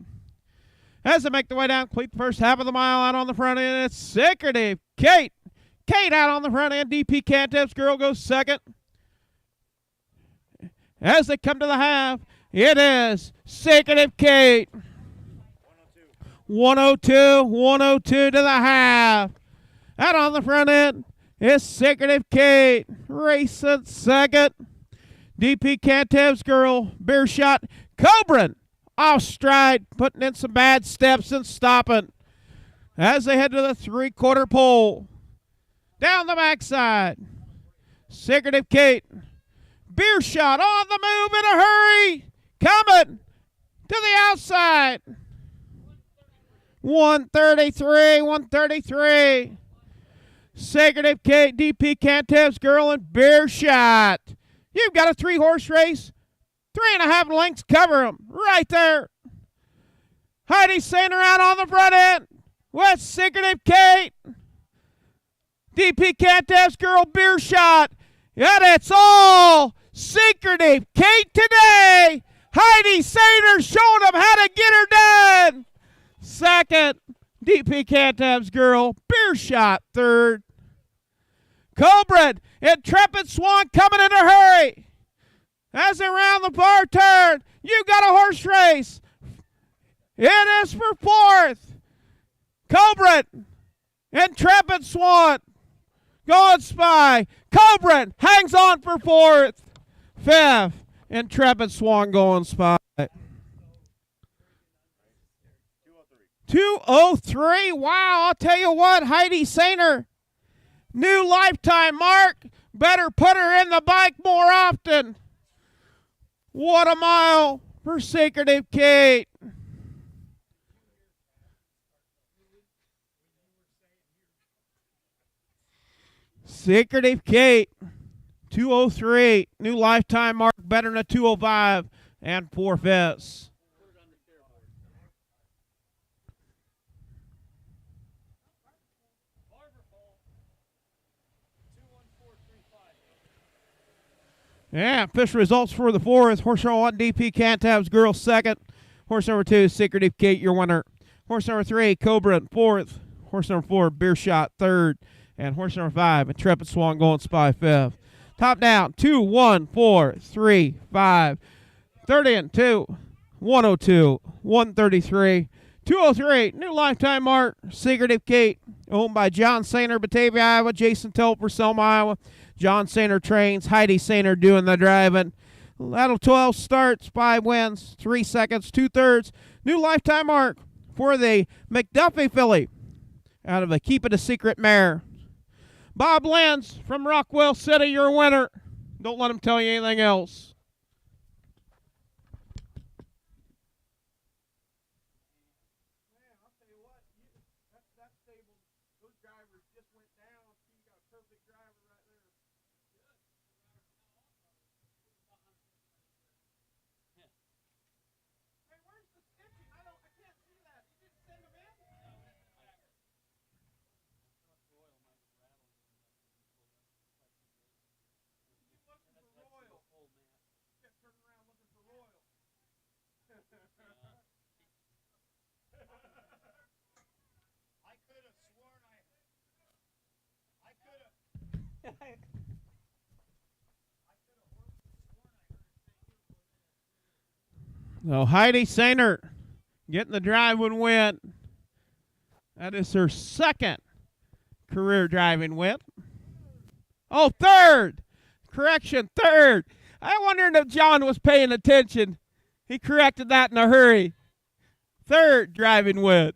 A: As they make their way down, complete the first half of the mile out on the front end, it's Secretive Kate. Kate out on the front end. DP Cantab's Girl goes second. As they come to the half, it is Secretive Kate. 102 to the half. Out on the front end is Secretive Kate. Racing second. DP Cantab's Girl. Bear Shot. Cobra off stride, putting in some bad steps and stopping. As they head to the three-quarter pole. Down the backside. Secretive Kate. Beer Shot on the move in a hurry. Coming to the outside. 133. Secretive Kate, DP Cantab's Girl, and Beer Shot. You've got a 3-horse race. 3.5 lengths cover them right there. Heidi Sainer out on the front end with Secretive Kate. DP Cantab's Girl, Beer Shot. And it's all Secretive Kate today. Heidi Sainer showing them how to get her done. Second, DP Cantab's Girl, Beer Shot. Third, Cobra, Intrepid Swan coming in a hurry. As they round the bar turn, you got a horse race. It is for fourth. Cobra, Intrepid Swan, going Spy. Cobra hangs on for fourth. Fifth, Intrepid Swan going Spy. 2:03. Wow, I'll tell you what, Heidi Sainer, new lifetime mark. Better put her in the bike more often. What a mile for Secretive Kate. Secretive Kate, 2:03. New lifetime mark, better than a 2:05 and 4/5. Yeah, official results for the fourth. Horse number 1, DP Cantab's Girl, second. Horse number 2, Secretive Kate, your winner. Horse number 3, Cobra, fourth. Horse number 4, Beer Shot, third. And horse number 5, Intrepid Swan, going Spy, fifth. Top down, 2, 1, 4, 3, 5. 30-2, 102, 133, 203. New lifetime mark, Secretive Kate, owned by John Sainer, Batavia, Iowa. Jason Telfer, Selma, Iowa. John Sainer trains, Heidi Sainer doing the driving. That'll 12 starts, 5 wins, 3 seconds, 2/3. New lifetime mark for the McDuffie filly out of a Keep It a Secret mare. Bob Lenz from Rockwell City, your winner. Don't let him tell you anything else. So Heidi Sainer getting the driving win. That is her second career driving win. Oh, third. Correction, third. I wondered if John was paying attention. He corrected that in a hurry. Third driving win.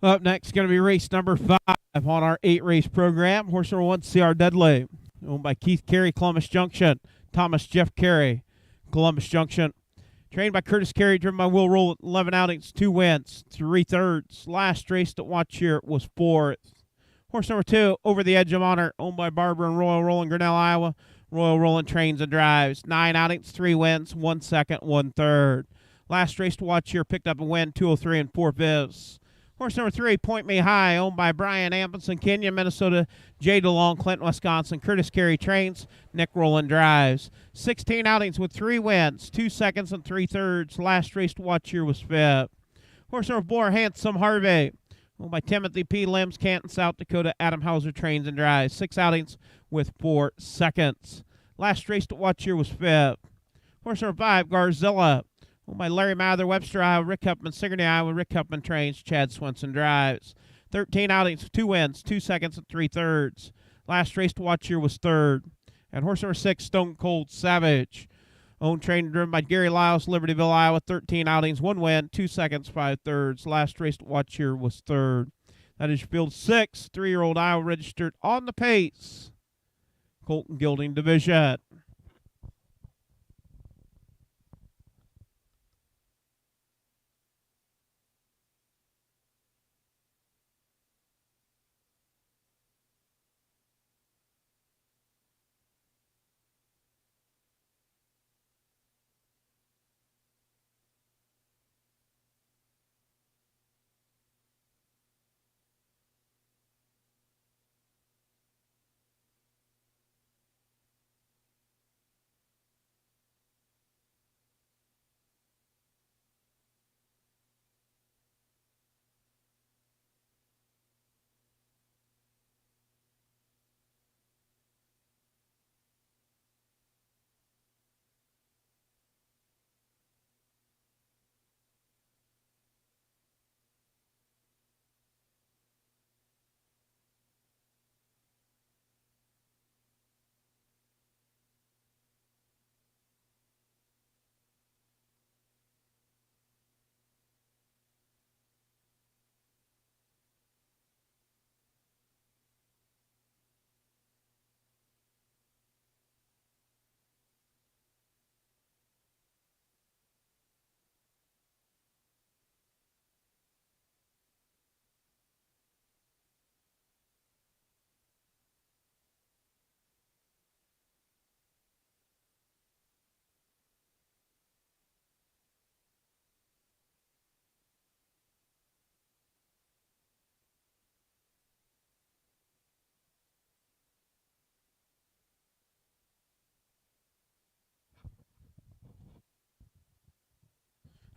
A: Up next, going to be race number 5 on our 8-race program. Horse number 1, CR Dudley, owned by Keith Carey, Columbus Junction. Thomas Jeff Carey, Columbus Junction. Trained by Curtis Carey, driven by Will Roll, 11 outings, 2 wins, 3/3. Last race to watch here was 4th. Horse number 2, Over the Edge of Honor, owned by Barbara and Royal Roland, Grinnell, Iowa. Royal Roland trains and drives. 9 outings, 3 wins, 1 second, 1/3. Last race to watch here, picked up a win, 203 and 4/5. Horse number 3, Point Me High, owned by Brian Amundsen, Kenya, Minnesota, Jay DeLong, Clinton, Wisconsin. Curtis Carey trains, Nick Rowland drives. 16 outings with 3 wins, 2 seconds and 3/3. Last race to watch here was 5th. Horse number 4, Handsome Harvey, owned by Timothy P. Limbs, Canton, South Dakota. Adam Hauser trains and drives. 6 outings with 4 seconds. Last race to watch here was 5th. Horse number 5, Garzilla, owned by Larry Mather, Webster, Iowa. Rick Huffman, Sigourney, Iowa. Rick Huffman trains, Chad Swenson drives. 13 outings, 2 wins, 2 seconds and 3/3. Last race to watch here was 3rd. And horse number 6, Stone Cold Savage, owned, trained, and driven by Gary Lyles, Libertyville, Iowa. 13 outings, 1 win, 2 seconds, 5/3. Last race to watch here was 3rd. That is your field 6, 3-year-old Iowa registered on the pace, Colton Gilding Division.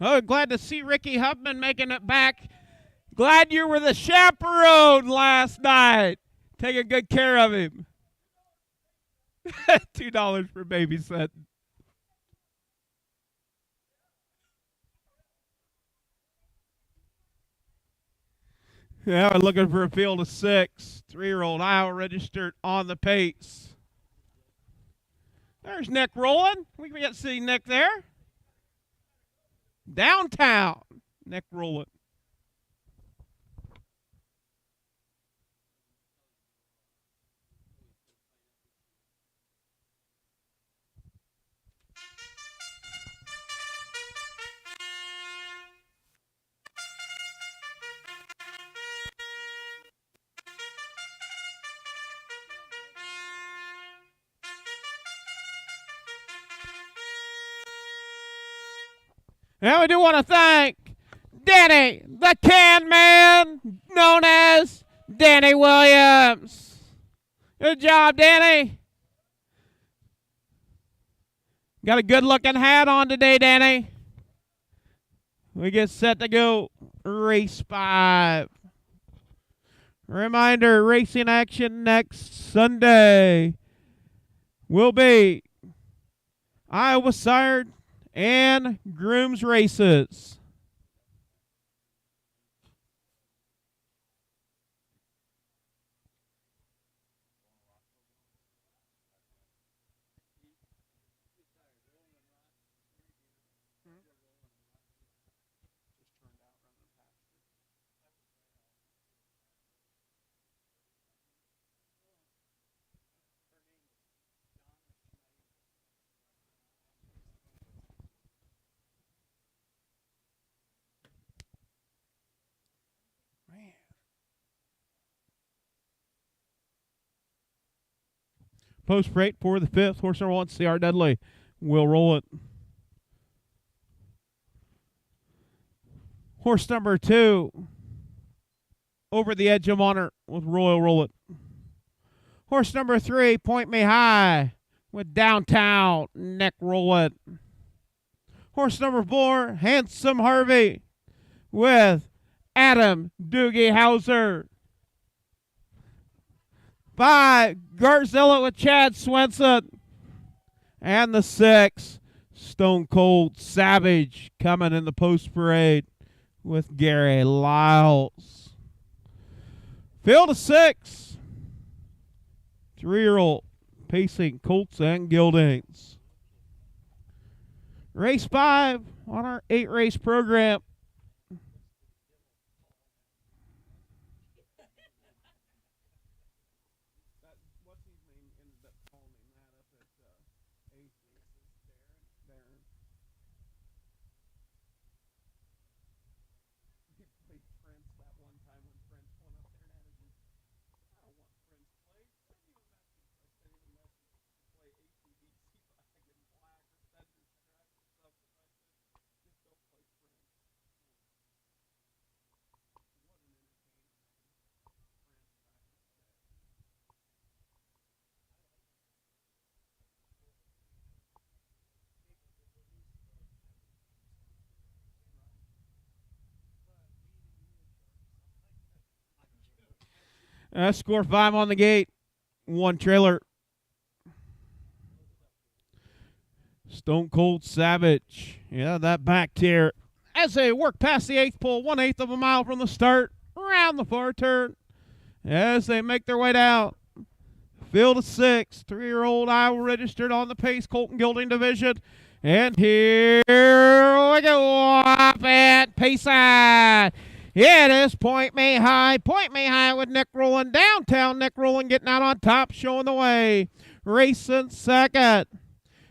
A: Oh, glad to see Ricky Huffman making it back. Glad you were the chaperone last night. Taking good care of him. $2 for babysitting. Yeah, we're looking for a field of 6. 3-year-old Iowa registered on the pace. There's Nick Rowland. We can get to see Nick there. Downtown, Nick Rowland. And we do want to thank Danny, the Can Man, known as Danny Williams. Good job, Danny. Got a good-looking hat on today, Danny. We get set to go race 5. Reminder, racing action next Sunday will be Iowa Sired and Grooms races. Post freight for the 5th. Horse number 1, C.R. Dudley, will roll it. Horse number 2, Over the Edge of Honor, with Royal Roll It. Horse number 3, Point Me High, with Downtown Neck Roll It. Horse number 4, Handsome Harvey, with Adam Doogie Hauser. 5, Garzilla with Chad Swenson. And the 6, Stone Cold Savage, coming in the post parade with Gary Lyles. Field of 6. 3-year-old pacing colts and geldings. Race 5 on our 8-race program. Score 5 on the gate. 1 trailer. Stone Cold Savage. Yeah, that back tier. As they work past the 8th pole, 1/8 of a mile from the start, around the far turn. As they make their way down. Field of 6. 3-year-old Iowa registered on the pace, Colton Gelding Division. And here we go. Up at pace side. It is Point Me High. Point Me High with Nick Rowland. Downtown Nick Rowland getting out on top, showing the way. Racing second.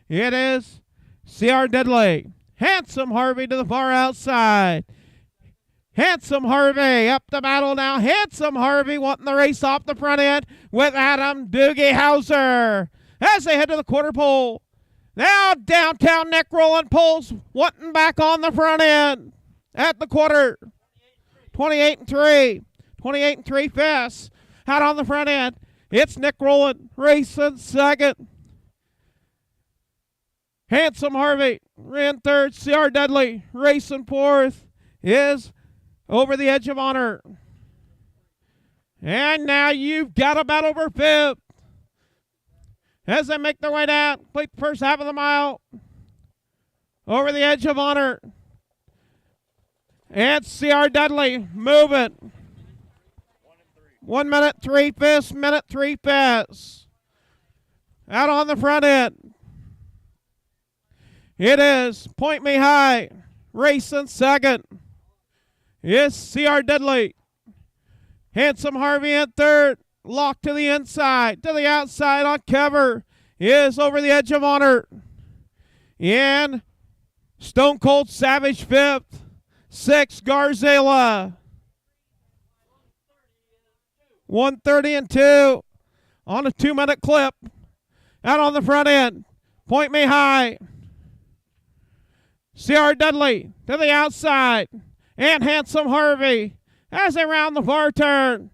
A: It is C.R. Dudley. Handsome Harvey to the far outside. Handsome Harvey up the battle now. Handsome Harvey wanting the race off the front end with Adam Doogie Hauser. As they head to the quarter pole. Now Downtown Nick Rowland pulls, wanting back on the front end at the quarter. 28-3. 28-3 fast. Out on the front end. It's Nick Rowland racing second. Handsome Harvey ran third. C.R. Dudley racing fourth. Is Over the Edge of Honor. And now you've got a battle for fifth. As they make their way down, complete the first half of the mile. Over the Edge of Honor. And C.R. Dudley moving. 1 minute, 3 fifths, minute, 3 fifths. Out on the front end. It is Point Me High racing second. It's C.R. Dudley. Handsome Harvey in third. Locked to the inside. To the outside on cover is Over the Edge of Honor. And Stone Cold Savage fifth. 6, Garzilla. 1:30-2 on a 2-minute clip. Out on the front end. Point Me High. C.R. Dudley to the outside. And Handsome Harvey as they round the far turn.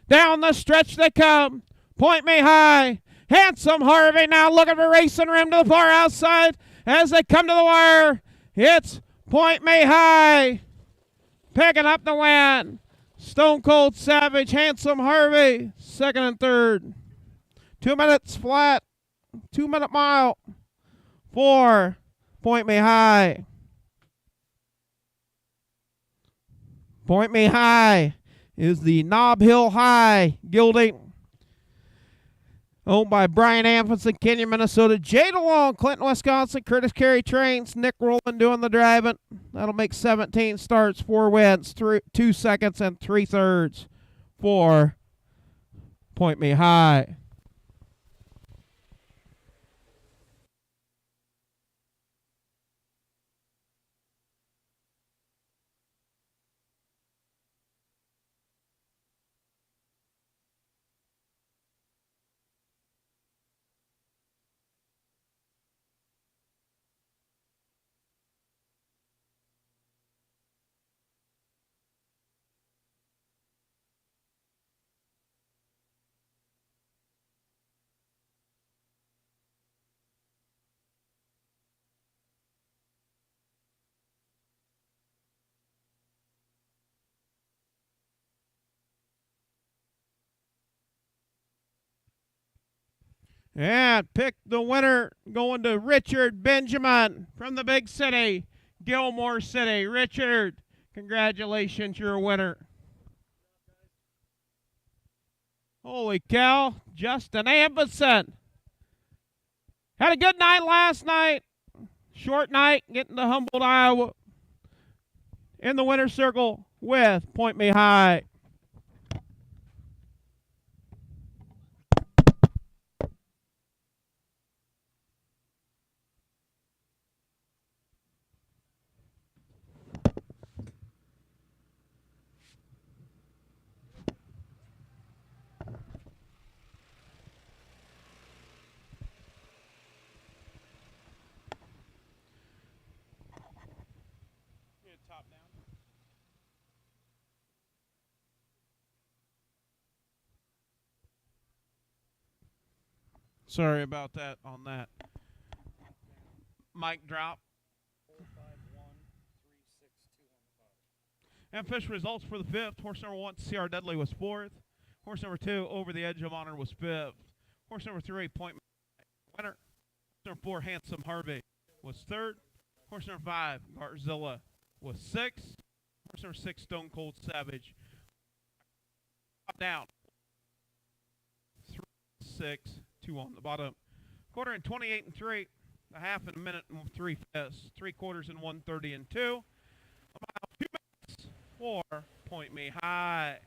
A: Down the stretch they come. Point Me High. Handsome Harvey now looking for racing room to the far outside as they come to the wire. It's Point Me High picking up the win. Stone Cold Savage, Handsome Harvey, second and third. 2 minutes flat, 2-minute mile for Point Me High. Point Me High is the Nob Hill High gelding, owned by Brian Amphison, Kenyon, Minnesota. Jay DeLong, Clinton, Wisconsin. Curtis Carey trains. Nick Rowland doing the driving. That'll make 17 starts, 4 wins, 2 seconds, and 3/3 for Point Me High. And pick the winner going to Richard Benjamin from the big city, Gilmore City. Richard, congratulations, you're a winner. Holy cow, Justin Ambison. Had a good night last night. Short night, getting to Humboldt, Iowa. In the winner's circle with Point Me High. Top down. Sorry about that on that. Mic drop.
B: 451-362 on the bottom.
A: And official results for the fifth. Horse number 1, C.R. Dudley, was fourth. Horse number 2, Over the Edge of Honor, was fifth. Horse number 3, Point winner. Horse number 4, Handsome Harvey, was third. Horse number 5, Garzilla, was sixth. Horse number 6, Stone Cold Savage. Top down. 3, 6, 2 on the bottom. Quarter in 28 and 3. A half in a minute and 3/5. 3/4 in 1:30 and 2. About 2 minutes for Point Me High.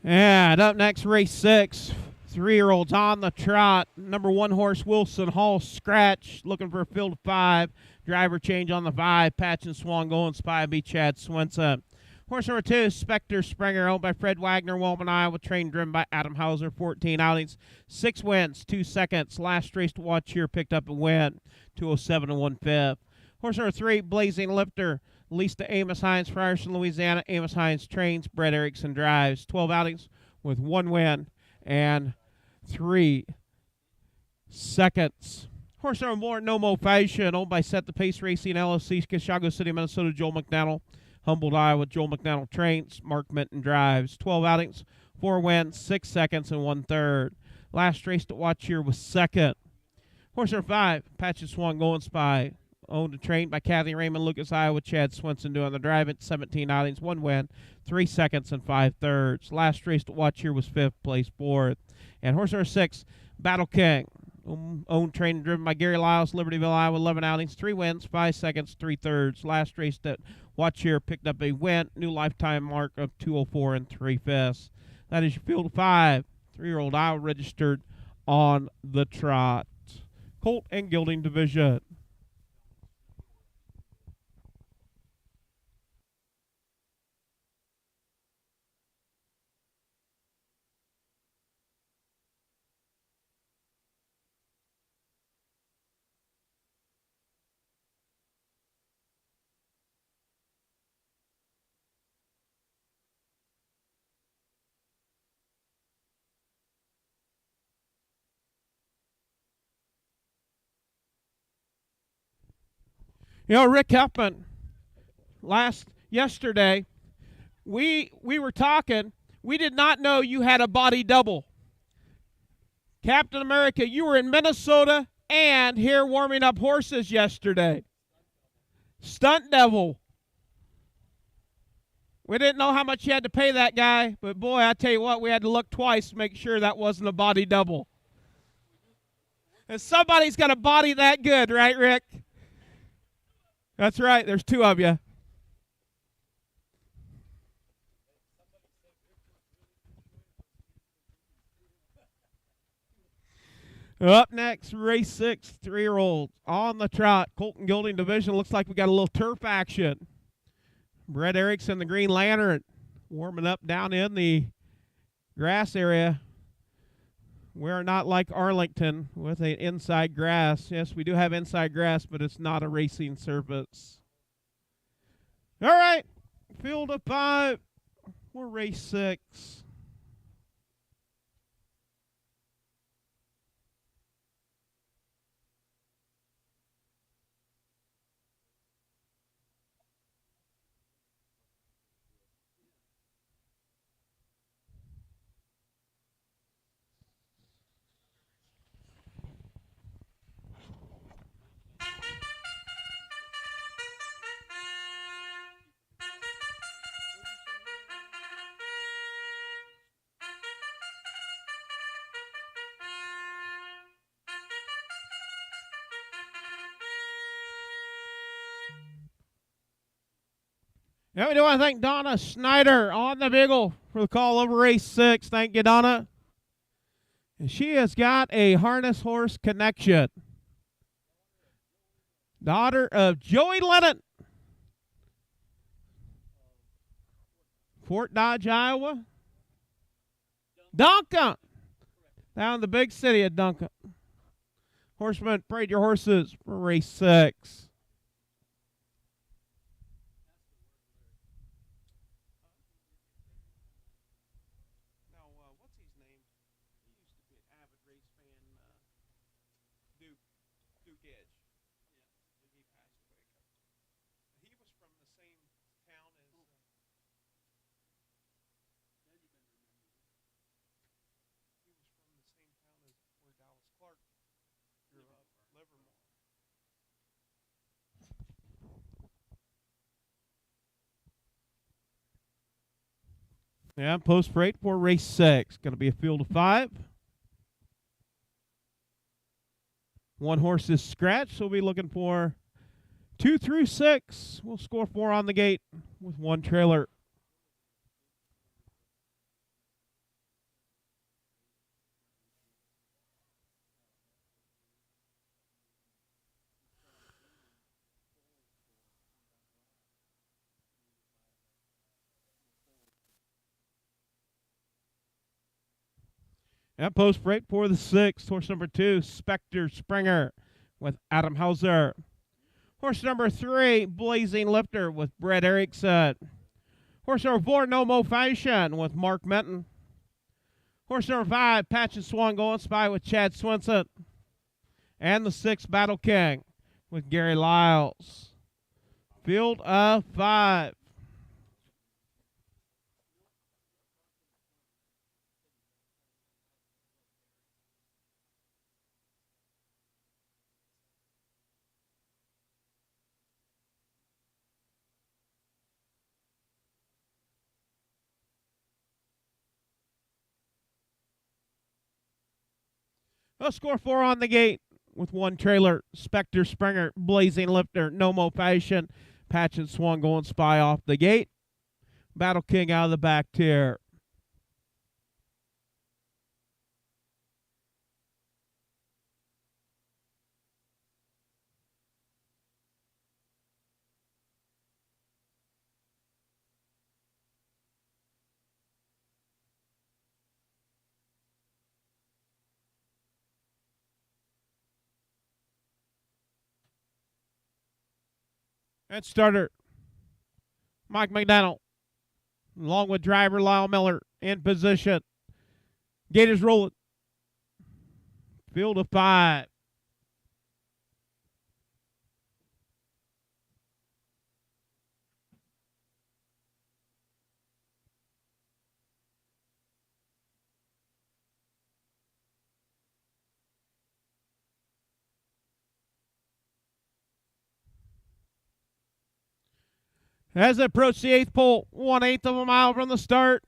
A: And up next, race 6. 3-year-olds on the trot. Number 1 horse, Wilson Hall, scratch. Looking for a field of 5. Driver change on the 5. Patch and Swan going. Spy B. Chad Swenson. Horse number 2, Spectre Springer, owned by Fred Wagner, Walman, Iowa. Train driven by Adam Hauser. 14 outings, 6 wins, 2 seconds. Last race to watch here, picked up a win. 207 and 1/5. Horse number 3, Blazing Lifter. Leased to Amos Hines, Frierson, Louisiana. Amos Hines trains, Brett Erickson drives. 12 outings with 1 win and 3 seconds. Horse number 4, No Mo Fashion, owned by Set the Pace Racing LLC, Chicago City, Minnesota. Joel McDonnell, Humboldt, Iowa. Joel McDonnell trains, Mark Minton drives. 12 outings, 4 wins, 6 seconds, and 1/3. Last race to watch here was second. Horse number 5, Patch and Swan going. Spy, owned and trained by Kathy Raymond, Lucas, Iowa. Chad Swenson doing the driving. 17 outings, 1 win, 3 seconds, and 5/3. Last race to watch here was 5th, place 4th. And horse number 6, Battle King, owned, trained, and driven by Gary Lyles, Libertyville, Iowa. 11 outings, 3 wins, 5 seconds, 3/3. Last race to watch here picked up a win, new lifetime mark of 204 and 3/5. That is your field of 5. 3-year-old Iowa registered on the trot. Colt and Gelding division. You know, Rick Huffman, yesterday, we were talking. We did not know you had a body double. Captain America, you were in Minnesota and here warming up horses yesterday. Stunt Devil. We didn't know how much you had to pay that guy, but boy, I tell you what, we had to look twice to make sure that wasn't a body double. And somebody's got a body that good, right, Rick? That's right. There's 2 of you. Up next, race 6, 3-year-olds on the trot. Colt and Gelding division. Looks like we got a little turf action. Brett Erickson, the Green Lantern, warming up down in the grass area. We're not like Arlington with an inside grass. Yes, we do have inside grass, but it's not a racing surface. All right, field of 5 for race 6. Yeah, we do want to thank Donna Snyder on the Beagle for the call over race 6. Thank you, Donna. And she has got a harness horse connection. Daughter of Joey Lennon. Fort Dodge, Iowa. Duncan. Down in the big city of Duncan. Horseman, parade your horses for race 6. Yeah, post freight for race 6. Going to be a field of 5. 1 horse is scratched, so we'll be looking for 2 through 6. We'll score 4 on the gate with 1 trailer. At post break for the 6th, horse number 2, Spectre Springer with Adam Hauser. Horse number 3, Blazing Lifter with Brett Erickson. Horse number 4, No Mo Fashion with Mark Menton. Horse number 5, Patch and Swan Going Spy with Chad Swinson. And the 6th, Battle King with Gary Lyles. Field of 5. A score 4 on the gate with 1 trailer. Spectre Springer, Blazing Lifter, No Mo Fashion, Patch and Swan Going Spy off the gate. Battle King out of the back tier. And starter, Mike McDonald, along with driver Lyle Miller in position. Gate is rolling. Field of 5. As it approaches the 8th pole, 1/8 of a mile from the start.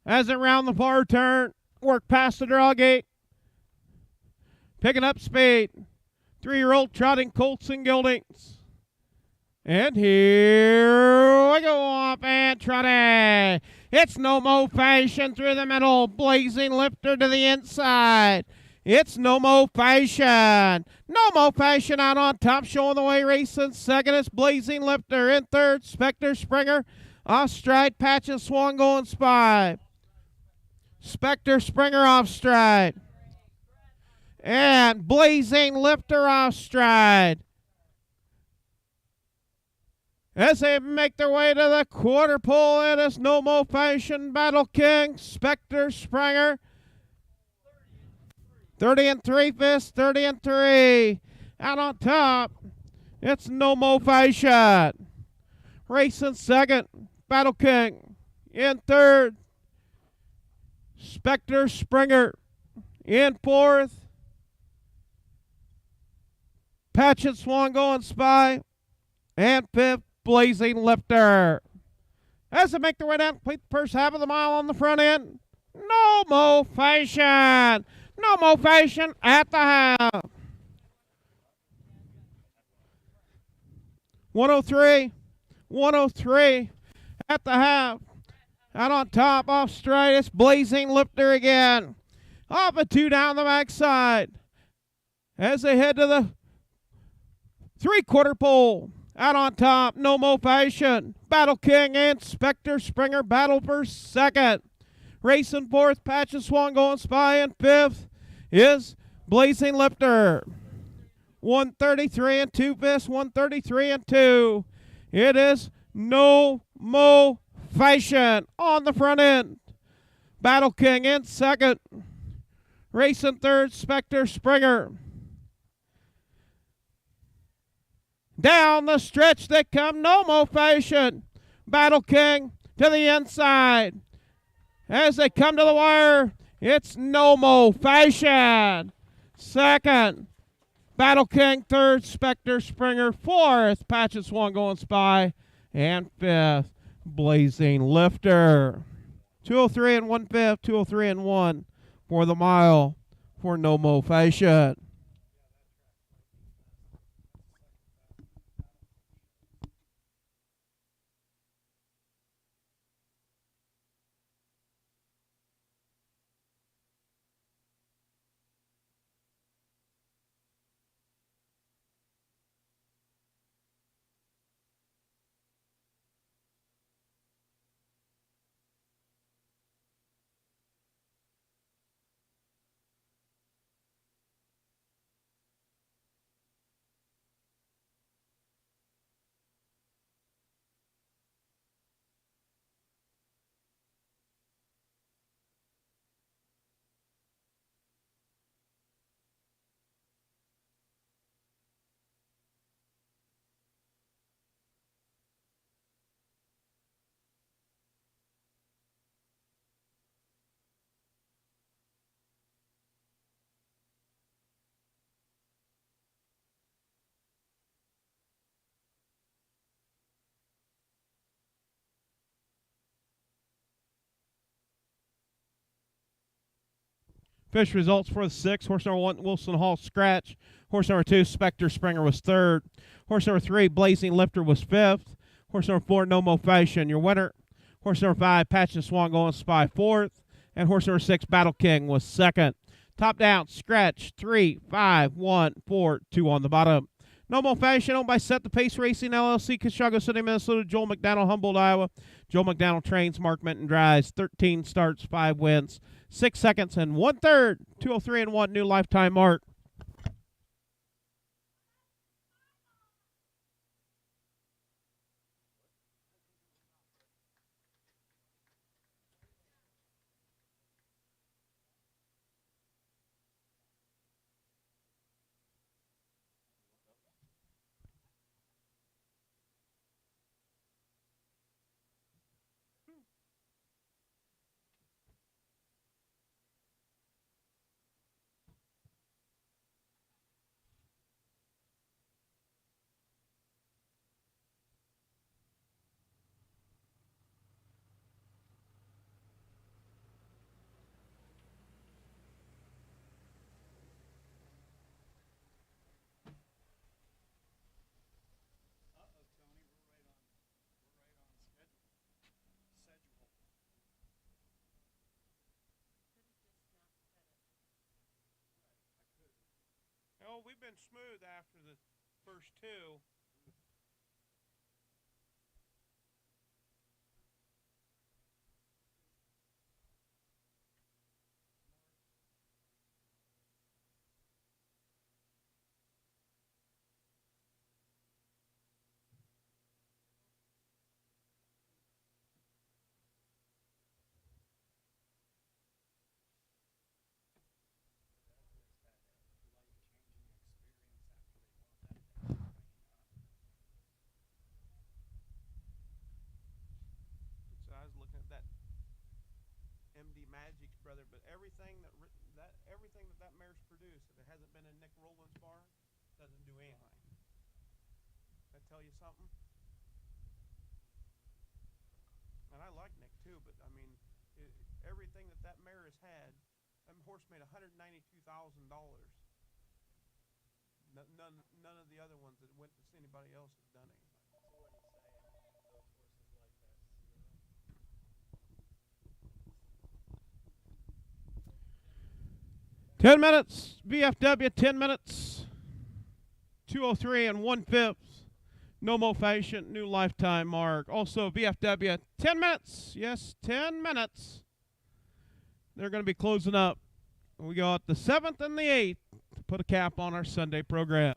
A: As it round the far turn, work past the draw gate. Picking up speed. 3-year-old trotting colts and geldings. And here we go off and trotting. It's No Mo Fashion through the middle. Blazing Lifter to the inside. It's No Mo Fashion. No Mo Fashion out on top, showing the way, racing second. It's Blazing Lifter in third. Spectre Springer off stride. Patch and Swan Going Spy. Spectre Springer off stride. And Blazing Lifter off stride. As they make their way to the quarter pole, it is No Mo Fashion, Battle King, Spectre Springer. 30-3, fist, 30-3. Out on top, it's No Mo Fashion. Racing second, Battle King. In third, Spectre Springer. In fourth, Patch and Swan Going Spy. And fifth, Blazing Lifter. As they make their way down, complete the first half of the mile on the front end, No Mo Fashion. No Mo Fashion at the half. 103. 103 at the half. Out on top, off stride, it's Blazing Lifter again. Off a 2 down the backside. As they head to the 3/4 pole. Out on top, No Mo Fashion. Battle King and Spectre Springer battle for second. Racing fourth, Patch and Swan Going Spy. And fifth is Blazing Lifter. 133 and 2 fifths, 133 and 2. It is No Mo Fashion on the front end. Battle King in second. Racing third, Spectre Springer. Down the stretch they come, No Mo Fashion. Battle King to the inside. As they come to the wire, it's No Mo Fashion. Second, Battle King. Third, Spectre Springer. Fourth, Patch and Swan Going Spy. And fifth, Blazing Lifter. 203 and 1/5, 203 and 1 for the mile for No Mo Fashion. Fish results for the 6. Horse number 1, Wilson Hall, scratch. Horse number 2, Spectre Springer, was 3rd. Horse number 3, Blazing Lifter, was 5th. Horse number 4, No Mo Fashion, your winner. Horse number 5, Patch and Swan Going Spy, 4th. And horse number 6, Battle King, was 2nd. Top down, scratch, 3, 5, 1, 4, 2 on the bottom. No Mo Fashion, owned by Set the Pace Racing, LLC, Chicago City, Minnesota. Joel McDonald, Humboldt, Iowa. Joel McDonald trains, Mark Minton drives. 13 starts, 5 wins, 6 seconds, and 1/3. 203 and 1, new lifetime mark.
B: Uh-oh, Tony, we're right on schedule.
A: Oh, we've been smooth after the first 2. So I was looking at that MD Magic's brother, but everything that mare's produced, if it hasn't been in Nick Rowland's barn, doesn't do anything. That tell you something? And I like Nick too, but I mean, everything that mare has had, that horse made $192,000. None of the other ones that went to anybody else has done anything.
B: So what are you saying? Those horses like that Sierra?
A: 10 minutes, VFW, 10 minutes. 203 and 1/5. No Mo Fashion, new lifetime mark. Also, VFW, 10 minutes. Yes, 10 minutes. They're going to be closing up. We got the 7th and the 8th to put a cap on our Sunday program.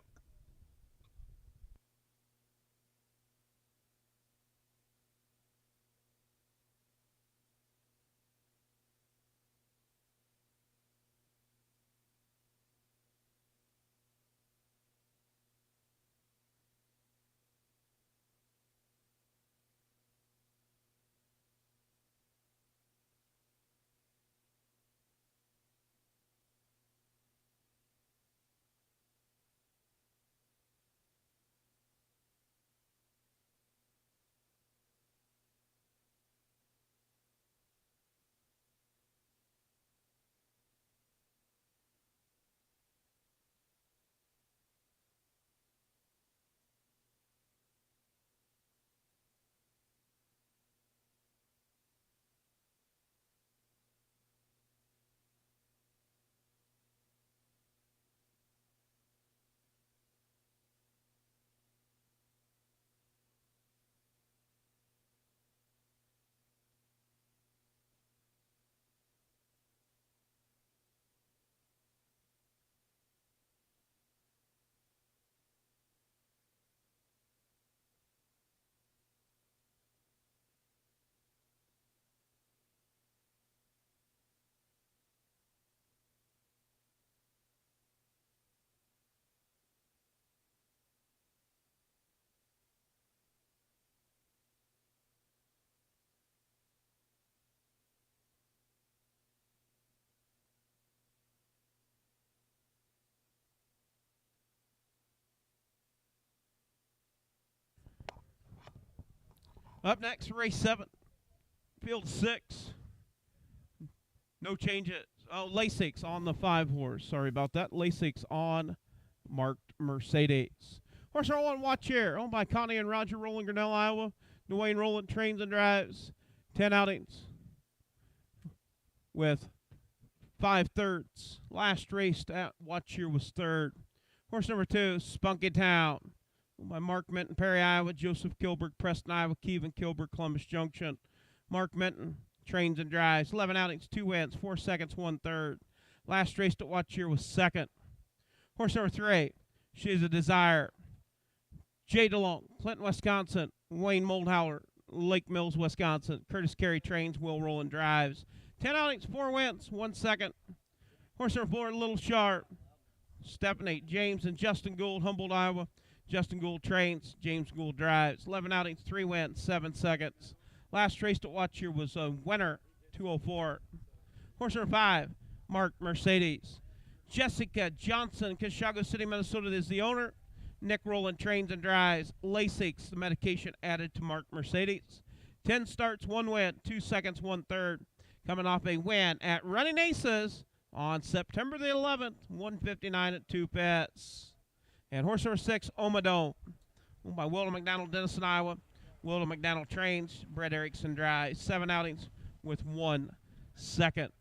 A: Up next, race 7, field 6. No changes. Oh, Lasix on the 5 horse. Sorry about that. Lasix on marked Mercedes. Horse number 1, Watch Here, owned by Connie and Roger, Rolling, Grinnell, Iowa. Dwayne Rowland trains and drives. 10 outings with 5/3. Last race at Watch Here was 3rd. Horse number 2, Spunky Town, owned by Mark Minton, Perry, Iowa. Joseph Kilberg, Preston, Iowa. Kevin Kilberg, Columbus Junction. Mark Minton trains and drives. 11 outings, 2 wins, 4 seconds, 1/3. Last race to Watch Here was 2nd. Horse number 3, She's a Desire. Jay DeLong, Clinton, Wisconsin. Wayne Moldhauer, Lake Mills, Wisconsin. Curtis Carey trains, Will Rowland drives. 10 outings, 4 wins, 1 second. Horse number 4, Little Sharp. Stephanie, James, and Justin Gould, Humboldt, Iowa. Justin Gould trains, James Gould drives. 11 outings, 3 wins, 7 seconds. Last race to Watch Here was a winner, 204. Horse number 5, Mark Mercedes. Jessica Johnson, Cashago City, Minnesota is the owner. Nick Rowland trains and drives. Lasix, the medication added to Mark Mercedes. 10 starts, 1 win, 2 seconds, 1/3. Coming off a win at Running Aces on September the 11th, 159 at 2 pets. And horse number 6, Omadome, owned by Wilton McDonald, Denison, Iowa. Wilton McDonald trains, Brett Erickson drives. 7 outings with 1 second.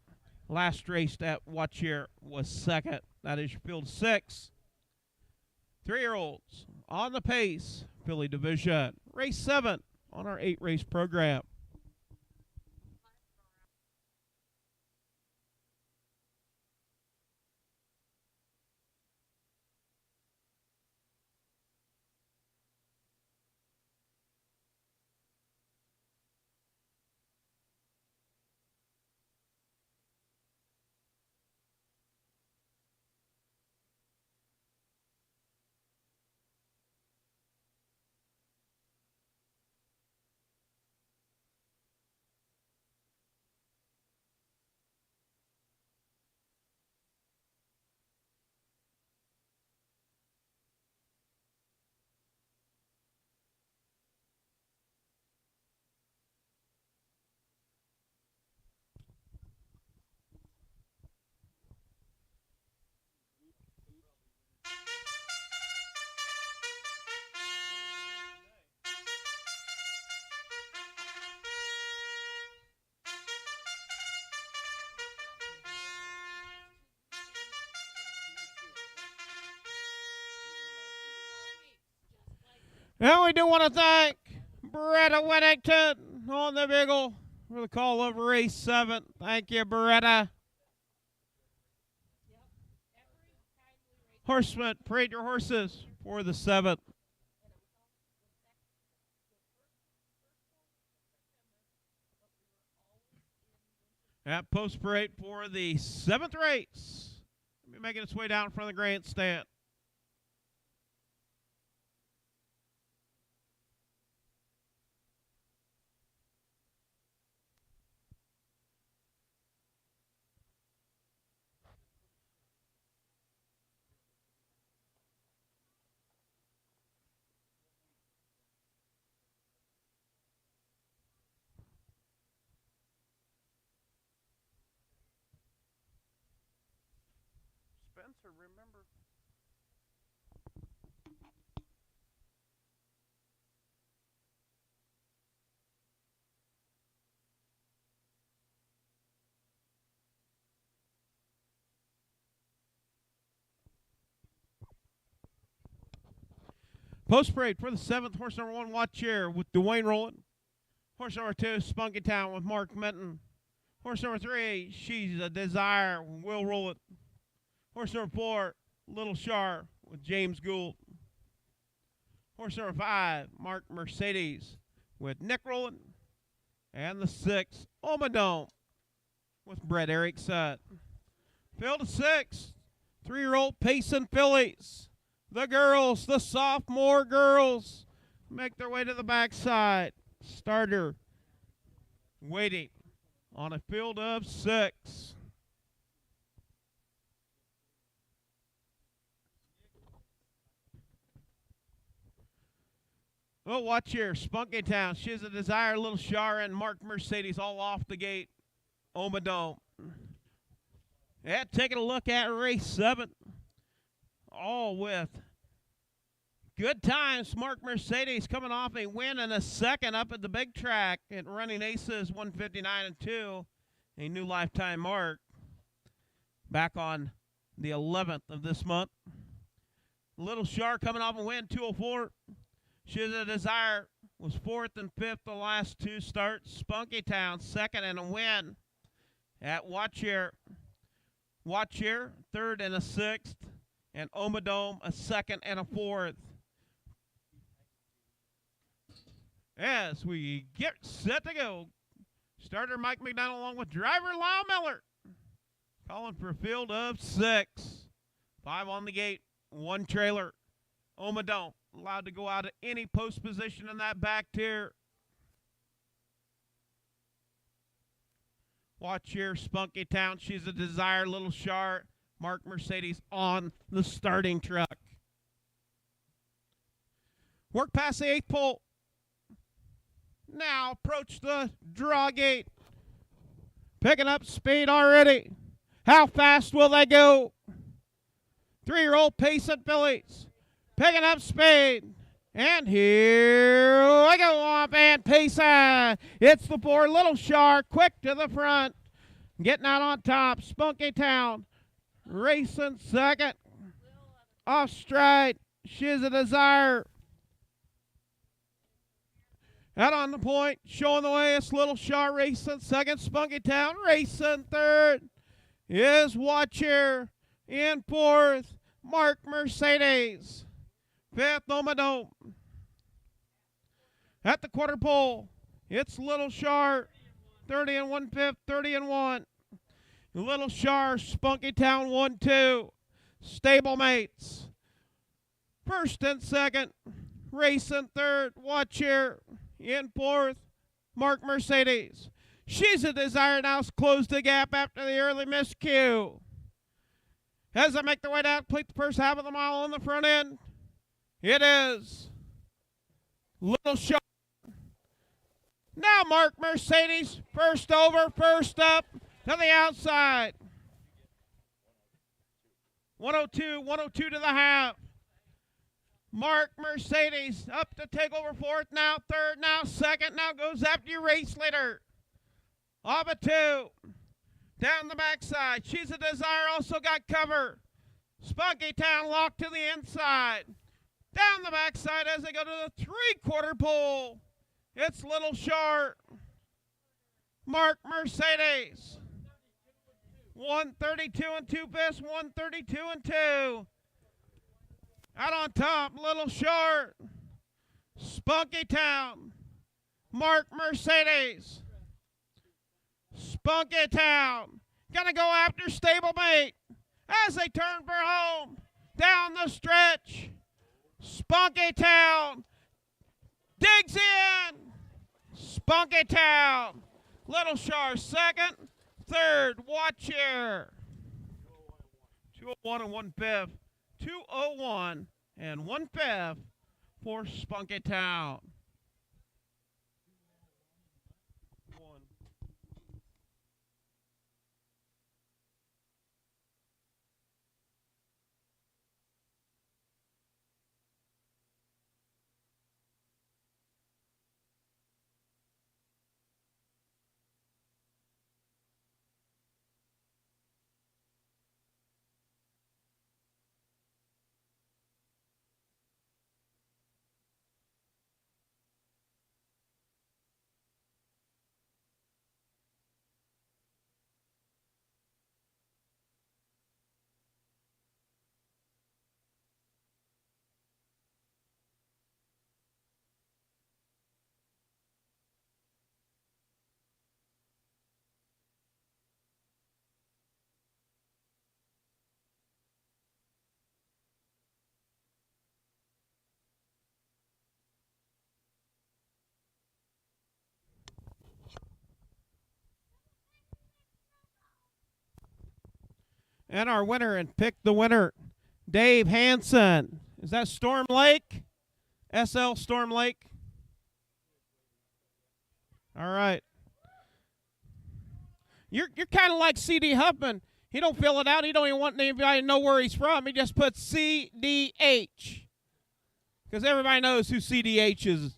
A: Last race at Watch Here was 2nd. That is your field 6. 3-year-olds on the pace, filly division. Race 7 on our 8-race program. And we do want to thank Beretta Whittington on the Beagle for the call of race 7. Thank you, Beretta. Horseman, parade your horses for the 7th. At post parade for the 7th race. Making its way down in front of the grandstand. Spencer, remember. Post parade for the 7th, horse number 1, Watch Here with Dwayne Rowland. Horse number 2, Spunky Town with Mark Minton. Horse number 3, She's a Desire, Will Rowland. Horse number 4, Little Sharp with James Gould. Horse number 5, Mark Mercedes with Nick Rowland. And the 6, Omadome with Brett Erickson. Field of 6, 3-year-old Payson fillies. The girls, the sophomore girls, make their way to the backside. Starter waiting on a field of 6. Oh, Watch Here, Spunky Town, She's a Desire, Little Shar, and Mark Mercedes all off the gate. Omadome. Yeah, taking a look at race 7. All with good times. Mark Mercedes coming off a win and a second up at the big track at Running Aces 159 and 2. A new lifetime mark. Back on the 11th of this month. Little Shark coming off a win 204. She's a Desire was 4th and 5th the last 2 starts. Spunky Town 2nd and a win at Watch Here. Watch Here 3rd and a 6th. And Omadome a 2nd and a 4th. As we get set to go, starter Mike McDonald along with driver Lyle Miller. Calling for a field of 6. 5 on the gate, 1 trailer. Omadome allowed to go out at any post position in that back tier. Watch here, Spunky Town. She's a Desire, Little Shark. Mark Mercedes on the starting truck. Work past the 8th pole. Now approach the draw gate. Picking up speed already. How fast will they go? 3-year-old Payson fillies. Picking up speed. And here we go off and Payson. It's the 4 Little Shark. Quick to the front. Getting out on top. Spunky Town. Racing second. Off stride. She's a Desire. Out on the point. Showing the way. It's Little Shark racing second. Spunky Town racing third. Is Watch Here. In 4th. Mark Mercedes. 5th Omadome. At the quarter pole. It's Little Shark. 30 and 1/5. 30 and 1. Little Shark, Spunky Town 1-2. Stablemates. 1st and 2nd. Racing 3rd. Watch Here. In 4th. Mark Mercedes. She's a Desire now. Close the gap after the early miscue. As they make their way down, complete the first half of the mile on the front end. It is Little Shark. Now Mark Mercedes. First over, first up. To the outside. 102 to the half. Mark Mercedes up to take over 4th, now 3rd, now 2nd, now goes after your race leader. Off a 2. Down the backside. She's a Desire also got cover. Spunky Town locked to the inside. Down the backside as they go to the 3/4 pole. It's Little Shark. Mark Mercedes. 132 and 2/5, 132 and 2. Out on top, Little Shark. Spunky Town. Mark Mercedes. Spunky Town. Gonna go after Stablemate as they turn for home. Down the stretch. Spunky Town. Digs in. Spunky Town. Little Shark 2nd. 3rd, Watch Here. 201 and 1/5. 201 and 1/5 for Spunky Town. And our winner and pick the winner, Dave Hansen. Is that Storm Lake? SL Storm Lake? All right. You're kind of like C.D. Huffman. He don't fill it out. He don't even want anybody to know where he's from. He just puts CDH. Because everybody knows who CDH is.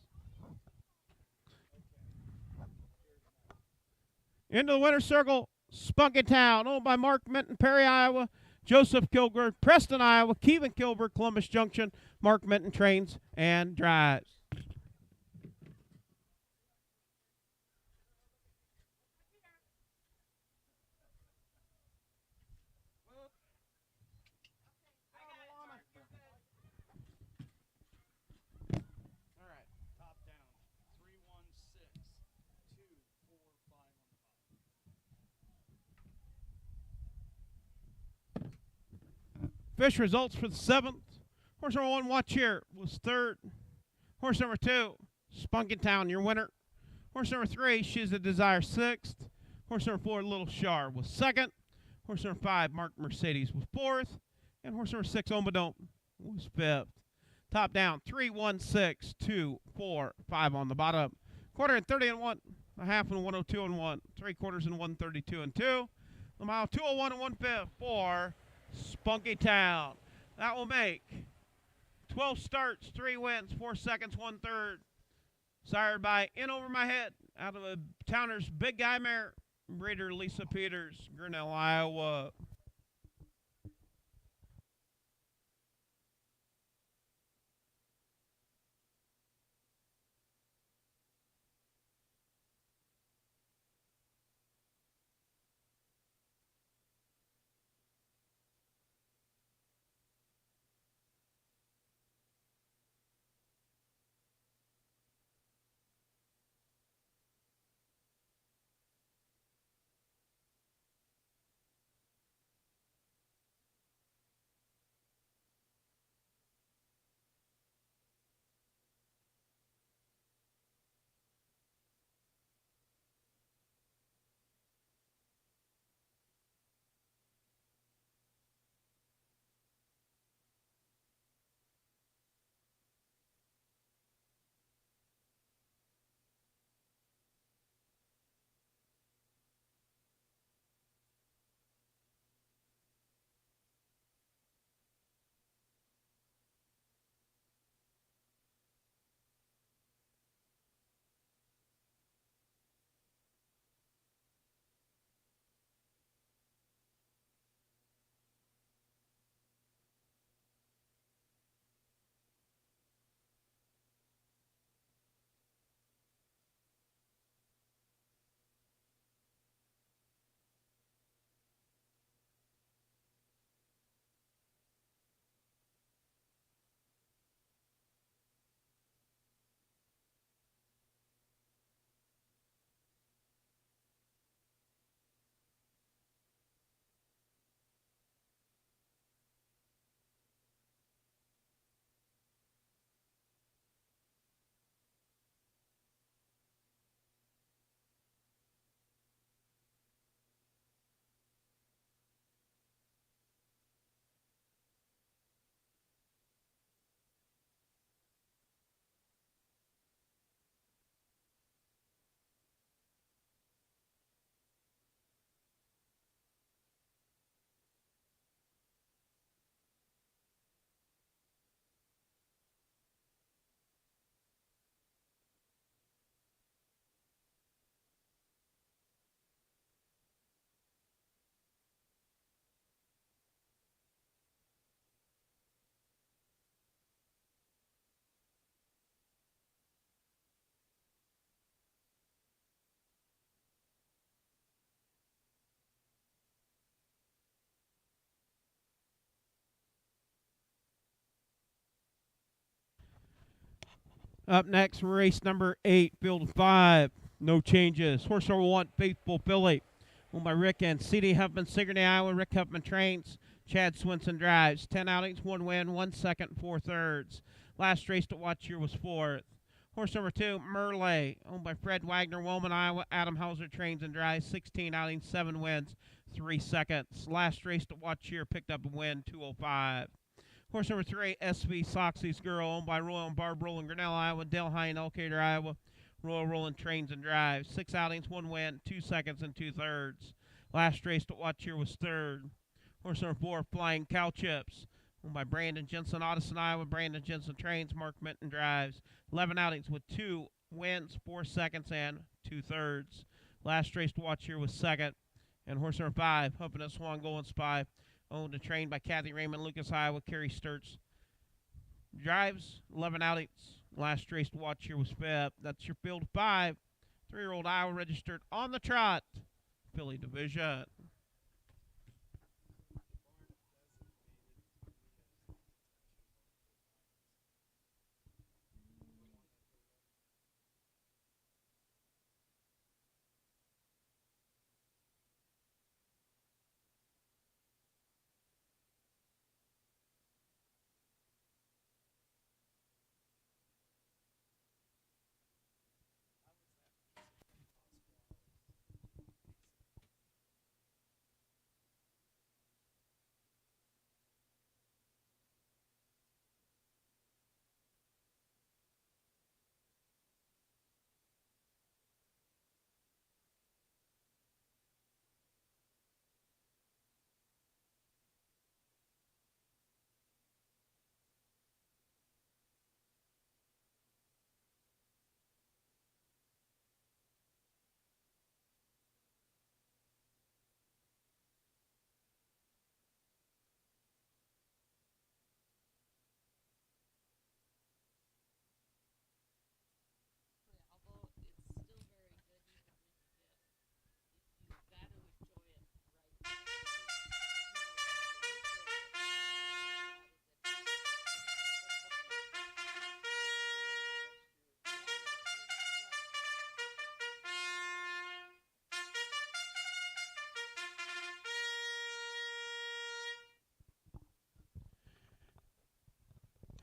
A: Into the winner's circle, Spunky Town, owned by Mark Minton, Perry, Iowa, Joseph Kilgore, Preston, Iowa, Kevin Kilburg, Columbus Junction. Mark Minton trains and drives.
B: Top down. 316 245 on the bottom.
A: Fish results for the 7th. Horse number 1, Watch Here, was 3rd. Horse number 2, Spunky Town, your winner. Horse number 3, She's a Desire, 6th. Horse number 4, Little Shar, was 2nd. Horse number 5, Mark Mercedes, was 4th. And horse number 6, Omadome, was 5th. Top down, 3, 1, 6, 2, 4, 5 on the bottom. Quarter and 30 and 1. A half and 102 and 1. 3/4 and 132 and 2. The mile 201 and 1/5 for Spunky Town. That will make 12 starts, 3 wins, 4 seconds, 1/3. Sired by In Over My Head out of a Towner's Big Guy Mare. Breeder Lisa Peters, Grinnell, Iowa. Up next, race number 8, field 5. No changes. Horse number 1, Faithful Billy. Owned by Rick and C.D. Huffman, Sigourney, Iowa. Rick Huffman trains. Chad Swinson drives. 10 outings, 1 win, 1 second, 4/3. Last race to watch here was 4th. Horse number 2, Merle. Owned by Fred Wagner, Wilman, Iowa. Adam Hauser trains and drives. 16 outings, 7 wins, 3 seconds. Last race to watch here picked up a win, 205. Horse number 3, SV Soxy's Girl, owned by Royal and Barb Roland, Grinnell, Iowa. Dale High in Elkader, Iowa. Royal Roland trains and drives. 6 outings, 1 win, 2 seconds, and 2/3. Last race to watch here was third. Horse number 4, Flying Cow Chips. Owned by Brandon Jensen, Audison, Iowa. Brandon Jensen trains, Mark Minton drives. 11 outings with 2 wins, 4 seconds, and 2 thirds. Last race to watch here was second. And horse number 5, Huffing It Swan Golden Spy. Owned and trained by Kathy Raymond, Lucas, Iowa. Carrie Sturts drives. 11 outings. Last race to watch here was fifth. That's your field of 5. 3-year-old Iowa registered on the Trot filly division.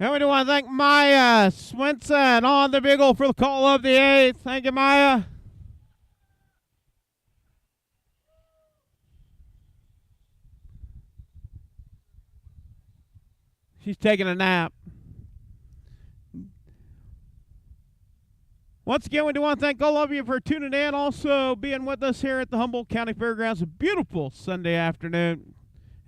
A: And we do want to thank Maya Swenson on the Beagle for the call of the 8th. Thank you, Maya. She's taking a nap. Once again, we do want to thank all of you for tuning in, also being with us here at the Humboldt County Fairgrounds. A beautiful Sunday afternoon.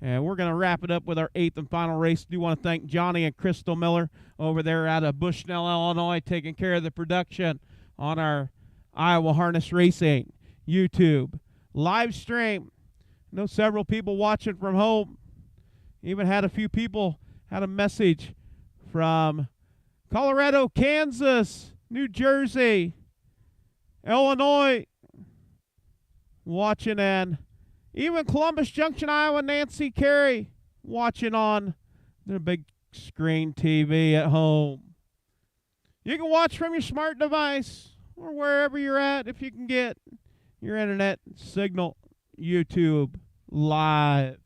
A: And we're going to wrap it up with our 8th and final race. Do want to thank Johnny and Crystal Miller over there out of Bushnell, Illinois, taking care of the production on our Iowa Harness Racing YouTube live stream. I know several people watching from home. Even had a few people had a message from Colorado, Kansas, New Jersey, Illinois watching, and even Columbus Junction, Iowa, Nancy Carey watching on their big screen TV at home. You can watch from your smart device or wherever you're at if you can get your internet signal. YouTube live.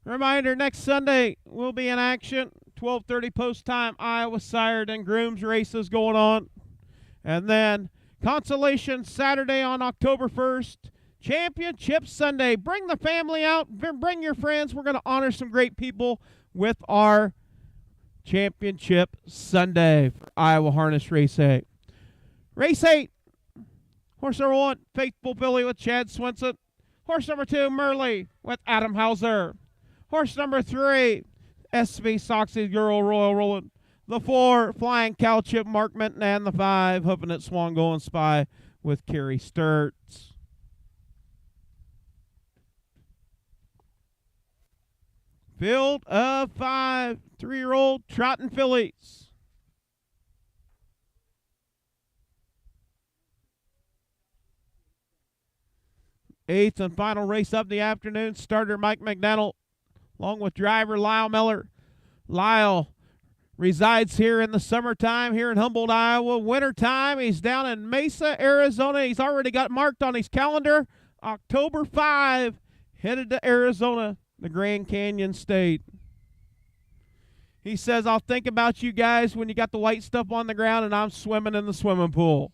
A: Reminder, next Sunday we'll be in action. 12:30 post time, Iowa sired and grooms races going on. And then Consolation Saturday on October 1st. Championship Sunday. Bring the family out. Bring your friends. We're going to honor some great people with our Championship Sunday for Iowa Harness Racing. Race 8. Horse number 1, Faithful Billy with Chad Swenson. Horse number 2, Merle with Adam Hauser. Horse number 3, SV Soxy Girl Royal Roland. The 4, Flying Cow Chip Mark Minton, and the 5, Huffing It Swan Golden Spy with Carrie Sturts. Field of 5, 3-year-old trotting fillies. Eighth and final race of the afternoon. Starter Mike McDaniel, along with driver Lyle Miller. Lyle resides here in the summertime here in Humboldt, Iowa. Wintertime, he's down in Mesa, Arizona. He's already got marked on his calendar. October 5, headed to Arizona, the Grand Canyon State. He says, I'll think about you guys when you got the white stuff on the ground and I'm swimming in the swimming pool.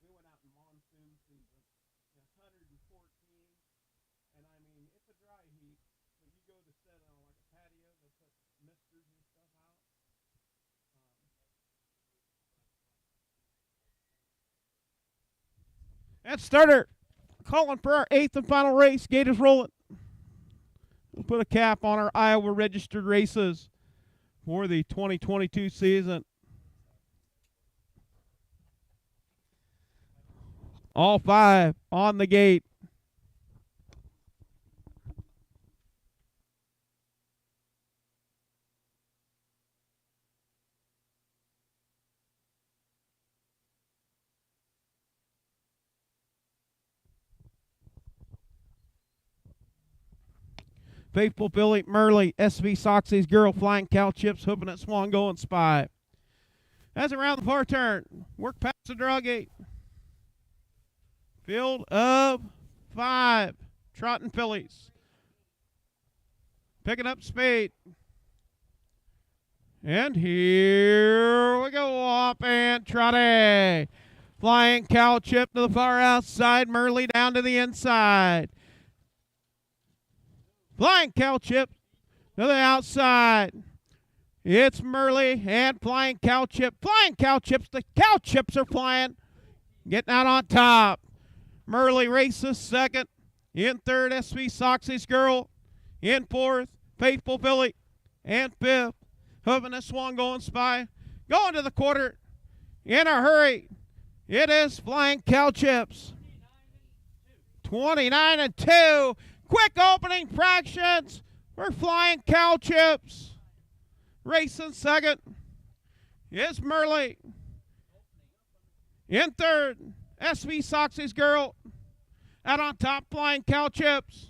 A: We went out in monsoon season. 114 dry heat, but you go to set on like a patio, they put misters and stuff out. And starter calling for our 8th and final race. Gate is rolling. We'll put a cap on our Iowa registered races for the 2022 season. All 5 on the gate. Faithful Billy, Murley, SB Soxy's Girl, Flying Cow Chips, Hooping at Swan, Going Spy. As around the far turn, work past the draw gate. Field of 5, Trot and Fillies. Picking up speed. And here we go, off and Trotty. Flying Cow Chip to the far outside, Murley down to the inside. Flying Cow Chip to the outside. It's Murley and Flying Cow Chip. Flying Cow Chips. The Cow Chips are flying. Getting out on top. Murley races second. In third, SB Soxy's Girl. In fourth, Faithful Billy. And fifth, Hooving a Swan, Going Spy. Going to the quarter. In a hurry. It is Flying Cow Chips. 29 and 2. Quick opening fractions for Flying Cow Chips. Racing second is Murley. In third, SB Soxy's Girl. Out on top, Flying Cow Chips.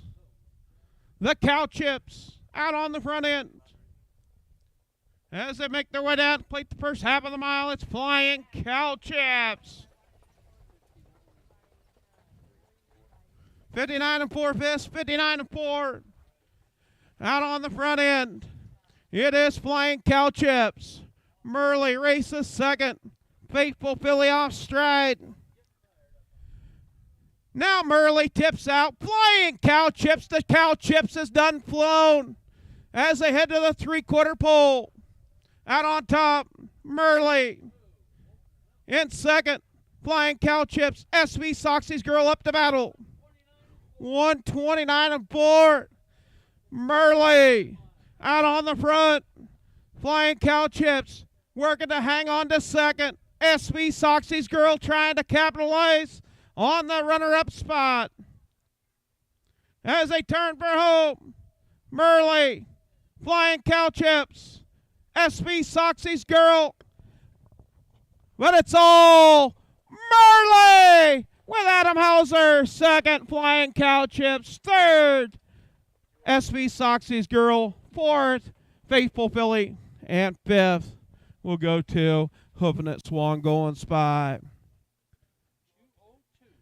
A: The Cow Chips out on the front end. As they make their way down to plate the first half of the mile, it's Flying Cow Chips. 59 and 4 fifths, 59 and 4. Out on the front end, it is Flying Cow Chips. Murley races second. Faithful Philly off stride. Now Murley tips out. Flying Cow Chips. The Cow Chips is done flown as they head to the 3/4 pole. Out on top, Murley. In second, Flying Cow Chips. SB Soxy's Girl up to battle. 129 and 4. Murley out on the front. Flying Cow Chips working to hang on to second. SB Soxy's Girl trying to capitalize on the runner-up spot. As they turn for home, Murley, Flying Cow Chips, SB Soxy's Girl. But it's all Murley with Adam Hauser. Second, Flying Cow Chips. Third, SB Soxy's Girl. Fourth, Faithful Philly. And fifth, we'll go to Hoofing It Swan, Going Spy.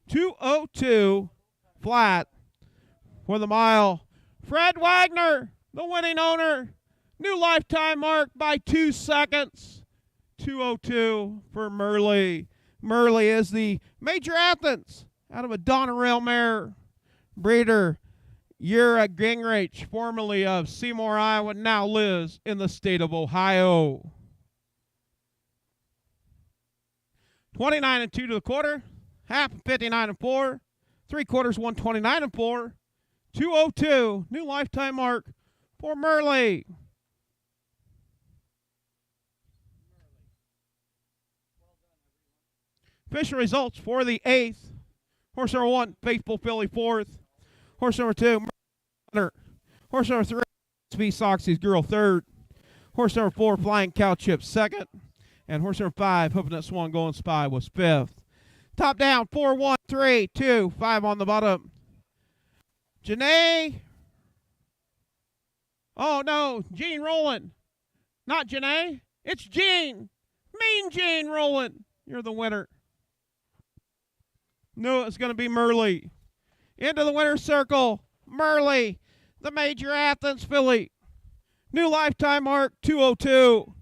A: 2:02 flat for the mile. Fred Wagner, the winning owner. New lifetime mark by 2 seconds. 2:02 for Murley. Murley is the Major Athens out of a Donna Rail mare. Breeder Yura Gingrich, formerly of Seymour, Iowa, now lives in the state of Ohio. 29 and 2 to the quarter. Half 59 and 4. 3/4 129 and 4. 2:02 new lifetime mark for Murley. Official results for the 8th. Horse number 1, Faithful Philly 4th. Horse number 2, Murder. Horse number 3, SB Soxy's Girl 3rd. Horse number 4, Flying Cow Chips 2nd. And horse number 5, Hooping That Swan, Going Spy was 5th. Top down, 4, 1, 3, 2, 5 on the bottom. Janae. Oh, no, Gene Rowland. Not Janae. It's Gene. Mean Gene Rowland. You're the winner. No, it's going to be Murley. Into the winner's circle, Murley, the Major Athens filly. New lifetime mark, 2:02.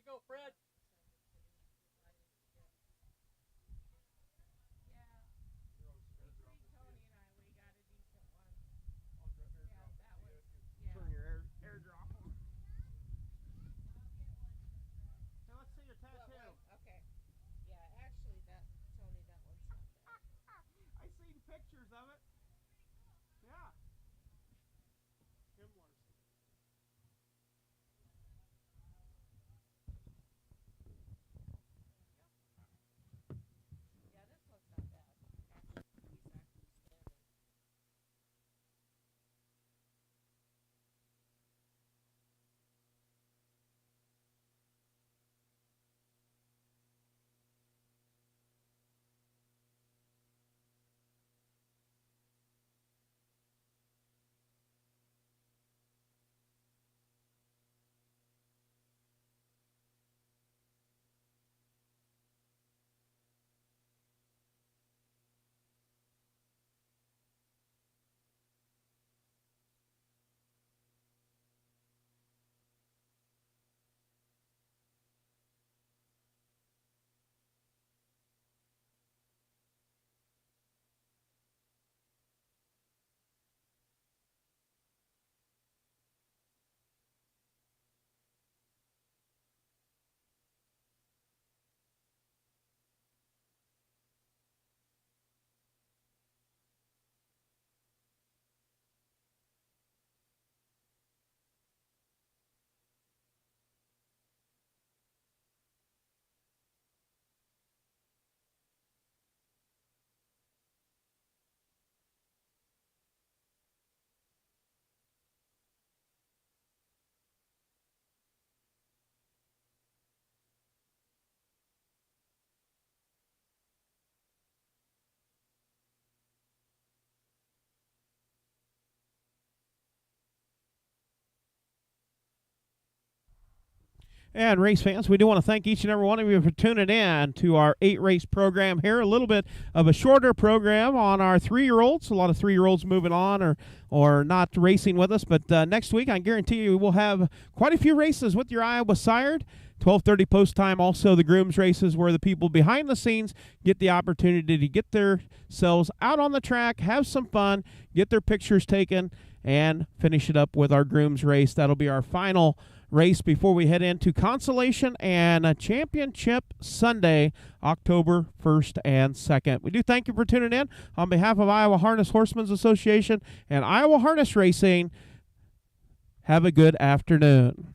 B: you go, Fred.
A: Turn your air drop on. Hey, let's see your tattoo.
C: Okay. Yeah, actually, Tony, that one's not bad.
A: I seen pictures of it. Yeah. Himmler's.
C: Yeah, this one's not bad. Actually, he's actually standing.
A: And race fans, we do want to thank each and every one of you for tuning in to our 8-race program here. A little bit of a shorter program on our 3-year-olds. A lot of 3-year-olds moving on or not racing with us. But next week, I guarantee you we'll have quite a few races with your Iowa sired. 12:30 post time. Also, the grooms races where the people behind the scenes get the opportunity to get themselves out on the track, have some fun, get their pictures taken, and finish it up with our grooms race. That'll be our final race before we head into Consolation and a Championship Sunday, October 1st and 2nd. We do thank you for tuning in. On behalf of Iowa Harness Horsemen's Association and Iowa Harness Racing, have a good afternoon.